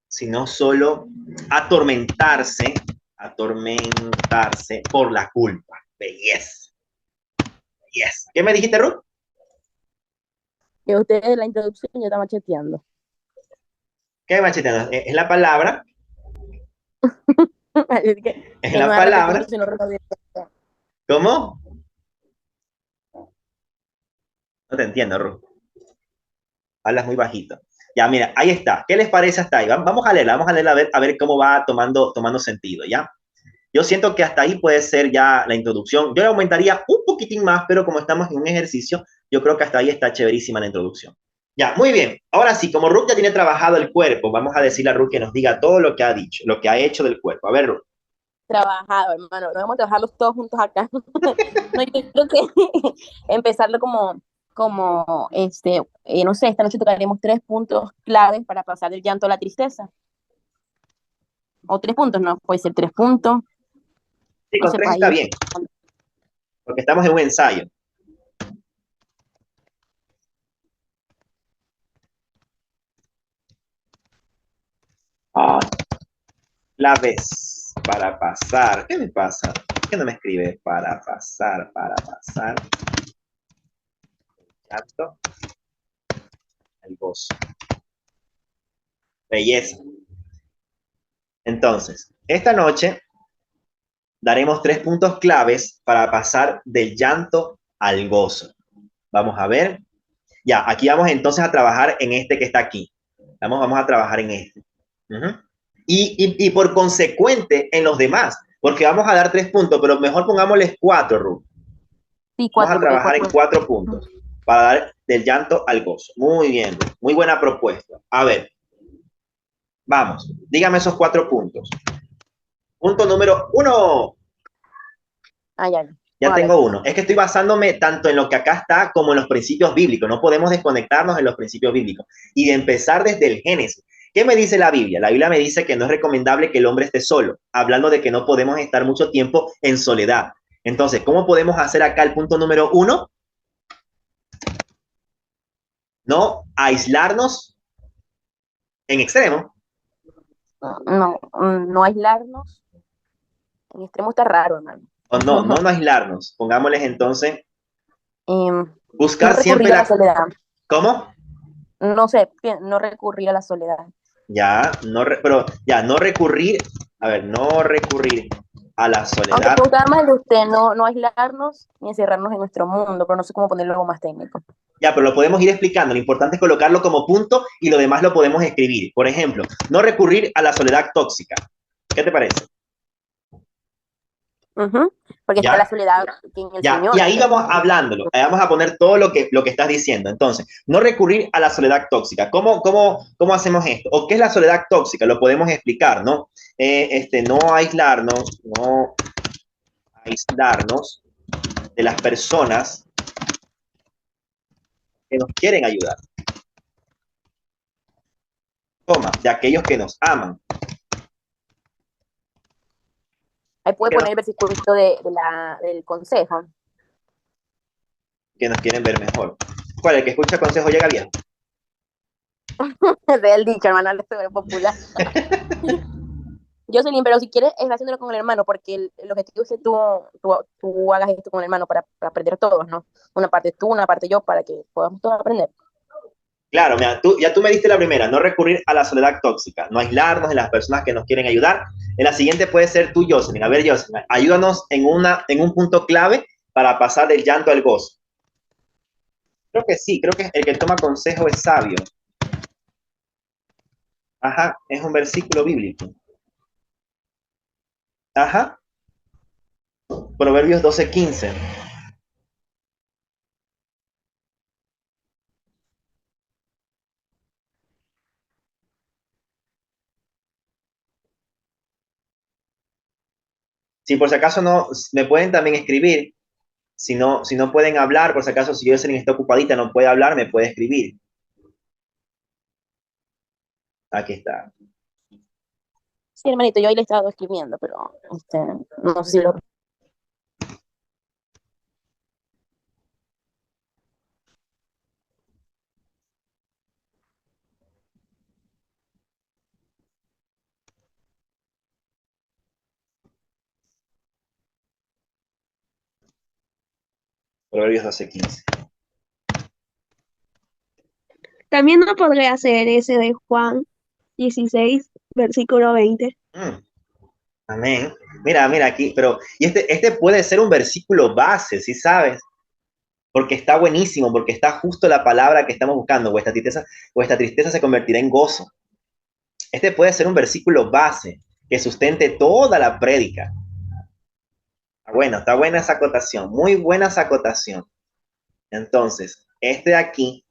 sino solo atormentarse, atormentarse por la culpa. Yes. Yes. ¿Qué me dijiste, Ruth? Que usted la introducción ya está macheteando. ¿Qué macheteando? Es la palabra. Es Es que no la es palabra. arrepentimiento, sino remordimiento. ¿Cómo? No te entiendo, Ruth. Hablas muy bajito. Ya, mira, ahí está. ¿Qué les parece hasta ahí? Vamos a leerla a ver cómo va tomando sentido, ¿ya? Yo siento que hasta ahí puede ser ya la introducción. Yo le aumentaría un poquitín más, pero como estamos en un ejercicio, yo creo que hasta ahí está chéverísima la introducción. Ya, muy bien. Ahora sí, como Ruth ya tiene trabajado el cuerpo, vamos a decirle a Ruth que nos diga todo lo que ha dicho, lo que ha hecho del cuerpo. A ver, Ruth. Trabajado, hermano, no vamos a trabajarlos todos juntos acá. No, yo creo que empezarlo no sé, esta noche tocaremos 3 puntos claves para pasar del llanto a la tristeza. O 3 puntos, no, puede ser 3 puntos, Sí, no con sé, tres para está ir. bien, porque estamos en un ensayo. Ah, claves para pasar. ¿Qué me pasa? ¿Por qué no me escribe para pasar? Llanto, el gozo. Belleza. Entonces, esta noche daremos 3 puntos claves para pasar del llanto al gozo. Vamos a ver. Ya, aquí vamos entonces a trabajar en este que está aquí. Vamos a trabajar en este. Uh-huh. Y por consecuente en los demás, porque vamos a dar 3 puntos, pero mejor pongámosles 4, Ruth. Sí, Vamos a 4, porque trabajar en 4. 4 puntos para dar del llanto al gozo. Muy bien, Ruth. Muy buena propuesta. A ver, vamos, dígame esos 4 puntos. Punto número 1. Ah, ya, Ya póngale. tengo uno. Es que estoy basándome tanto en lo que acá está como en los principios bíblicos. No podemos desconectarnos en los principios bíblicos. Y de empezar desde el Génesis. ¿Qué me dice la Biblia? La Biblia me dice que no es recomendable que el hombre esté solo, hablando de que no podemos estar mucho tiempo en soledad. Entonces, ¿cómo podemos hacer acá el punto número 1? No aislarnos en extremo. No, no aislarnos. En extremo está raro, hermano. O no aislarnos. Pongámosles entonces, No buscar siempre recurrir a la la... soledad. ¿Cómo? No sé, no recurrir a la soledad. Ya, pero ya, no recurrir, a ver, no recurrir a la Aunque soledad. me gustaba más el de usted, no aislarnos ni encerrarnos en nuestro mundo, pero no sé cómo ponerlo algo más técnico. Ya, pero lo podemos ir explicando. Lo importante es colocarlo como punto y lo demás lo podemos escribir. Por ejemplo, no recurrir a la soledad tóxica. ¿Qué te parece? Ujú. Porque está la Ya, soledad que en el ya. Y Señor. ahí vamos hablándolo. Ahí vamos a poner todo lo que estás diciendo. Entonces, no recurrir a la soledad tóxica. ¿Cómo hacemos esto? ¿O qué es la soledad tóxica? Lo podemos explicar, ¿no? No aislarnos de las personas que nos quieren ayudar. De aquellos que nos aman. Ahí puede Que, no, poner el versículo del consejo. que nos quieren ver mejor. ¿Cuál? El que escucha consejo llega viejo. Es del dicho, hermano, el popular. Jocelyn, pero si quieres, es haciéndolo con el hermano, porque el objetivo es que tú hagas esto con el hermano para aprender todos, ¿no? Una parte tú, una parte yo, para que podamos todos aprender. Claro, mira, ya tú me diste la primera, no recurrir a la soledad tóxica, no aislarnos de las personas que nos quieren ayudar. En la siguiente puede ser tú, Jocelyn. A ver, Jocelyn, ayúdanos en un punto clave para pasar del llanto al gozo. Creo que sí, creo que el que toma consejo es sabio. Ajá, es un versículo bíblico. Ajá, Proverbios 12:15. Si por si acaso no, me pueden también escribir. Si no pueden hablar, por si acaso, si Jocelyn está ocupadita, no puede hablar, me puede escribir. Aquí está. Sí, hermanito, yo ahí le he estado escribiendo, pero no sé si lo... Proverbios 12:15. También no podría ser ese de Juan 16, versículo 20. Mm, amén. Mira aquí, pero y este puede ser un versículo base, ¿sí sabes? porque está buenísimo, porque está justo la palabra que estamos buscando. Vuestra tristeza se convertirá en gozo. Este puede ser un versículo base que sustente toda la prédica. Está buena esa acotación, muy buena esa acotación. Entonces, este de aquí,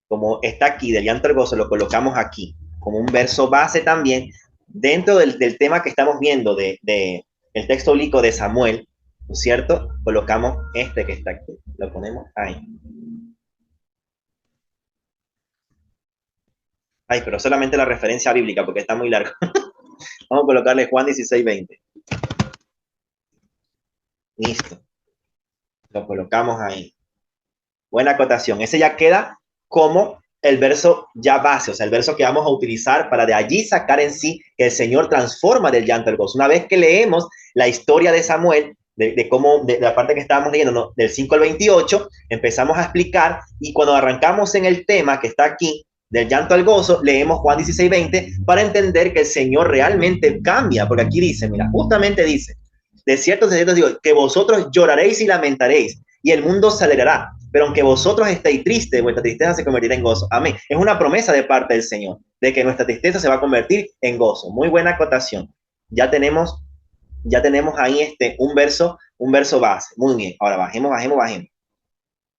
como está aquí, del llanto al gozo, lo colocamos aquí, como un verso base también, dentro del tema que estamos viendo, el texto bíblico de Samuel, ¿no es cierto? Colocamos este que está aquí, lo ponemos ahí. Ay, pero solamente la referencia bíblica, porque está muy largo. Vamos a colocarle Juan 16:20. Listo, lo colocamos ahí. Buena acotación. Ese ya queda como el verso ya base, o sea, el verso que vamos a utilizar para de allí sacar en sí que el Señor transforma del llanto al gozo. Una vez que leemos la historia de Samuel, de la parte que estábamos leyendo, ¿no? Del 5 al 28, empezamos a explicar y cuando arrancamos en el tema que está aquí, del llanto al gozo, leemos Juan 16:20 para entender que el Señor realmente cambia, porque aquí dice, mira, justamente dice, de cierto digo, que vosotros lloraréis y lamentaréis, y el mundo se alegrará. Pero aunque vosotros estéis tristes, vuestra tristeza se convertirá en gozo. Amén. Es una promesa de parte del Señor, de que nuestra tristeza se va a convertir en gozo. Muy buena acotación. Ya tenemos ahí un verso base. Muy bien. Ahora bajemos.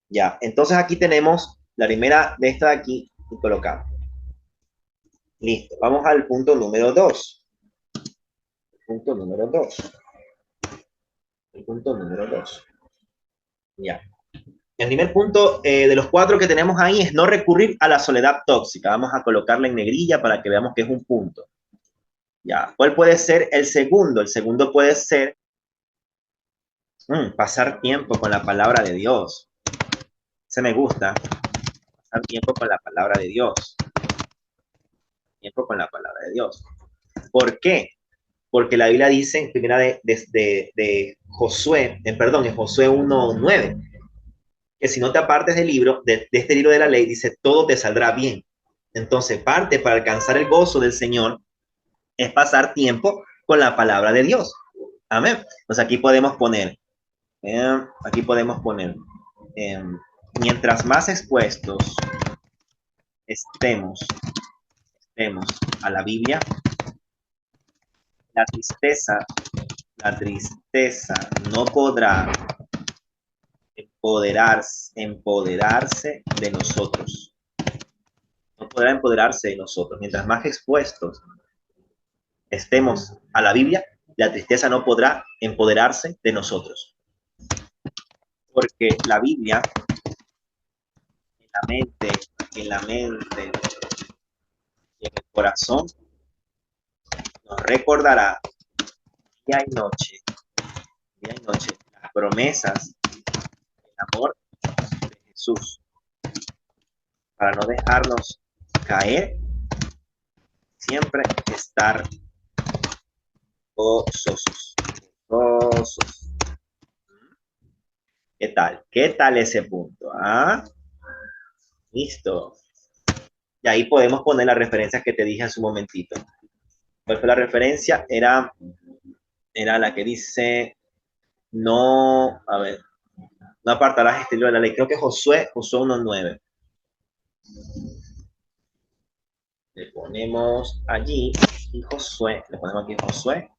Ya. Entonces aquí tenemos la primera de esta de aquí y colocamos. Listo. Vamos al punto número 2. Punto número 2. El punto número 2. Ya. El primer punto de los 4 que tenemos ahí es no recurrir a la soledad tóxica. Vamos a colocarla en negrilla para que veamos que es un punto. Ya. ¿Cuál puede ser el segundo? El segundo puede ser pasar tiempo con la palabra de Dios. Se me gusta. Pasar tiempo con la palabra de Dios. Tiempo con la palabra de Dios. ¿Por qué? Porque la Biblia dice en primera de Josué, en Josué 1:9, que si no te apartes del libro, de este libro de la ley, dice, todo te saldrá bien. Entonces, parte para alcanzar el gozo del Señor es pasar tiempo con la palabra de Dios. Amén. Entonces aquí podemos poner, mientras más expuestos estemos a la Biblia, la tristeza no podrá empoderarse de nosotros. No podrá empoderarse de nosotros. Mientras más expuestos estemos a la Biblia, la tristeza no podrá empoderarse de nosotros. Porque la Biblia, en la mente y en el corazón, nos recordará día y noche, las promesas del amor de Jesús, para no dejarnos caer, siempre estar gozosos. ¿Qué tal? ¿Qué tal ese punto? ¿Ah? Listo. Y ahí podemos poner las referencias que te dije hace un momentito. ¿Cuál fue la referencia? Era la que dice, no apartarás este libro de la ley. Creo que Josué 1:9. Le ponemos allí y Josué, le ponemos aquí Josué.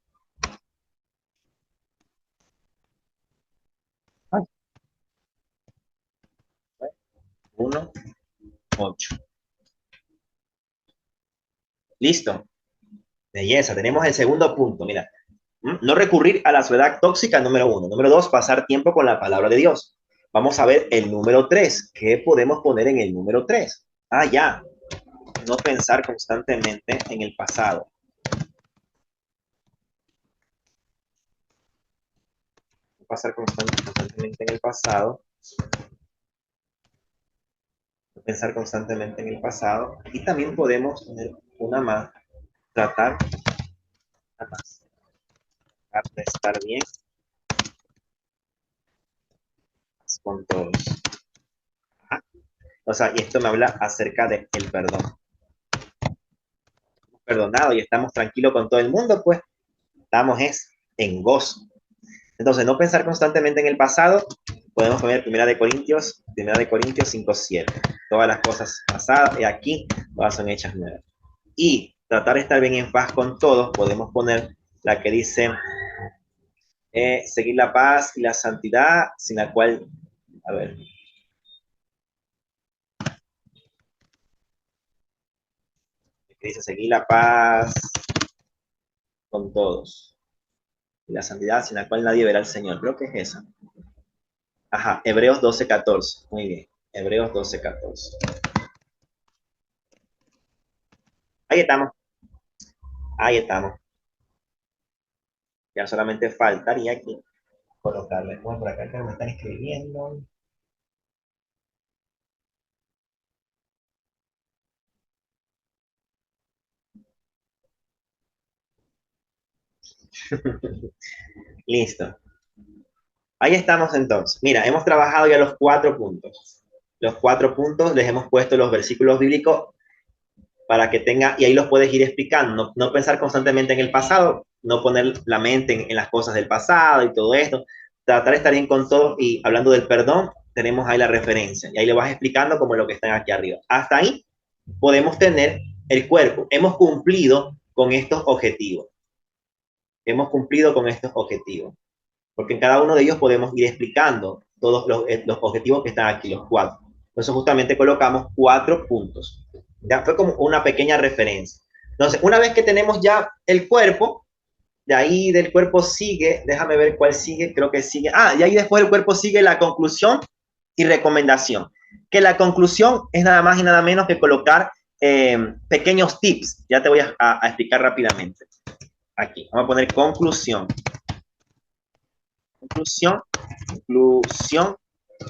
1:8. Listo. Belleza. Tenemos el segundo punto. Mira, no recurrir a la soledad tóxica, número 1. Número 2, pasar tiempo con la palabra de Dios. Vamos a ver el número 3. ¿Qué podemos poner en el número 3? Ya. No pensar constantemente en el pasado. No pasar constantemente en el pasado. No pensar constantemente en el pasado. Y también podemos poner una más. Tratar de estar bien con todos. O sea, y esto me habla acerca del perdón. Hemos perdonado y estamos tranquilos con todo el mundo, pues estamos en gozo. Entonces, no pensar constantemente en el pasado Podemos poner Primera de Corintios 5:7. Todas las cosas pasadas y aquí todas son hechas nuevas. Y tratar de estar bien en paz con todos, podemos poner la que dice seguir la paz y la santidad, sin la cual, a ver, que dice seguir la paz con todos y la santidad, sin la cual nadie verá al Señor. Creo que es esa. Ajá, Hebreos 12:14. Muy bien, Hebreos 12:14. Ahí estamos, ahí estamos. Ya solamente faltaría aquí colocarle. Bueno, por acá que me están escribiendo. Listo. Ahí estamos entonces. Mira, hemos trabajado ya los 4 puntos. Los 4 puntos, les hemos puesto los versículos bíblicos para que tenga, y ahí los puedes ir explicando. No pensar constantemente en el pasado, no poner la mente en las cosas del pasado y todo esto. Tratar de estar bien con todo, y hablando del perdón, tenemos ahí la referencia. Y ahí le vas explicando como lo que están aquí arriba. Hasta ahí podemos tener el cuerpo. Hemos cumplido con estos objetivos. Hemos cumplido con estos objetivos. Porque en cada uno de ellos podemos ir explicando todos los objetivos que están aquí, los 4. Por eso justamente colocamos 4 puntos. Ya fue como una pequeña referencia. Entonces, una vez que tenemos ya el cuerpo, de ahí del cuerpo sigue, déjame ver cuál sigue, creo que sigue. Y ahí después del cuerpo sigue la conclusión y recomendación. Que la conclusión es nada más y nada menos que colocar pequeños tips. Ya te voy a explicar rápidamente. Aquí, vamos a poner conclusión. Conclusión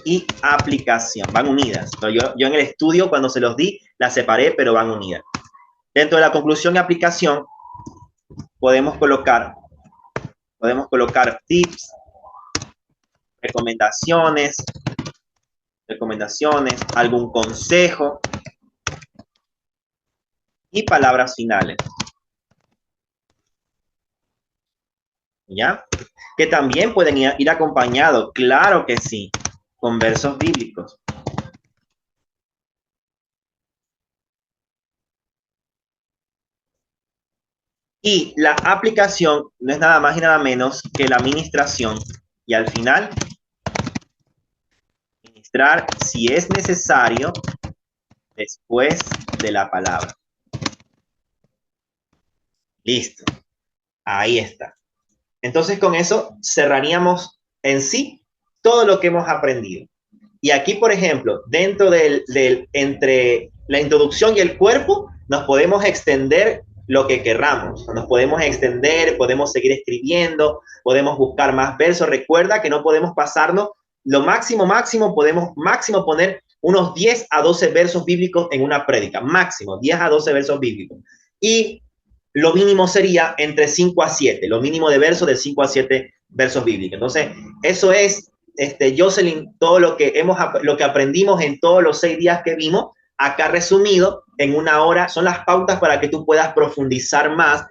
y aplicación. Van unidas. Yo en el estudio, cuando se los di, las separé, pero van unidas. Dentro de la conclusión y aplicación, podemos colocar tips, recomendaciones, algún consejo y palabras finales. ¿Ya? Que también pueden ir acompañados, claro que sí, con versos bíblicos. Y la aplicación no es nada más y nada menos que la administración. Y al final, ministrar si es necesario después de la palabra. Listo. Ahí está. Entonces, con eso cerraríamos en sí todo lo que hemos aprendido. Y aquí, por ejemplo, dentro entre la introducción y el cuerpo, nos podemos extender lo que querramos. Nos podemos extender, podemos seguir escribiendo, podemos buscar más versos. Recuerda que no podemos pasarnos lo máximo, podemos máximo poner unos 10 a 12 versos bíblicos en una prédica. Máximo, 10 a 12 versos bíblicos. Y lo mínimo sería entre 5 a 7, lo mínimo de versos de 5 a 7 versos bíblicos. Entonces, eso es, Jocelyn, todo lo que aprendimos en todos los 6 días que vimos, acá resumido en una hora, son las pautas para que tú puedas profundizar más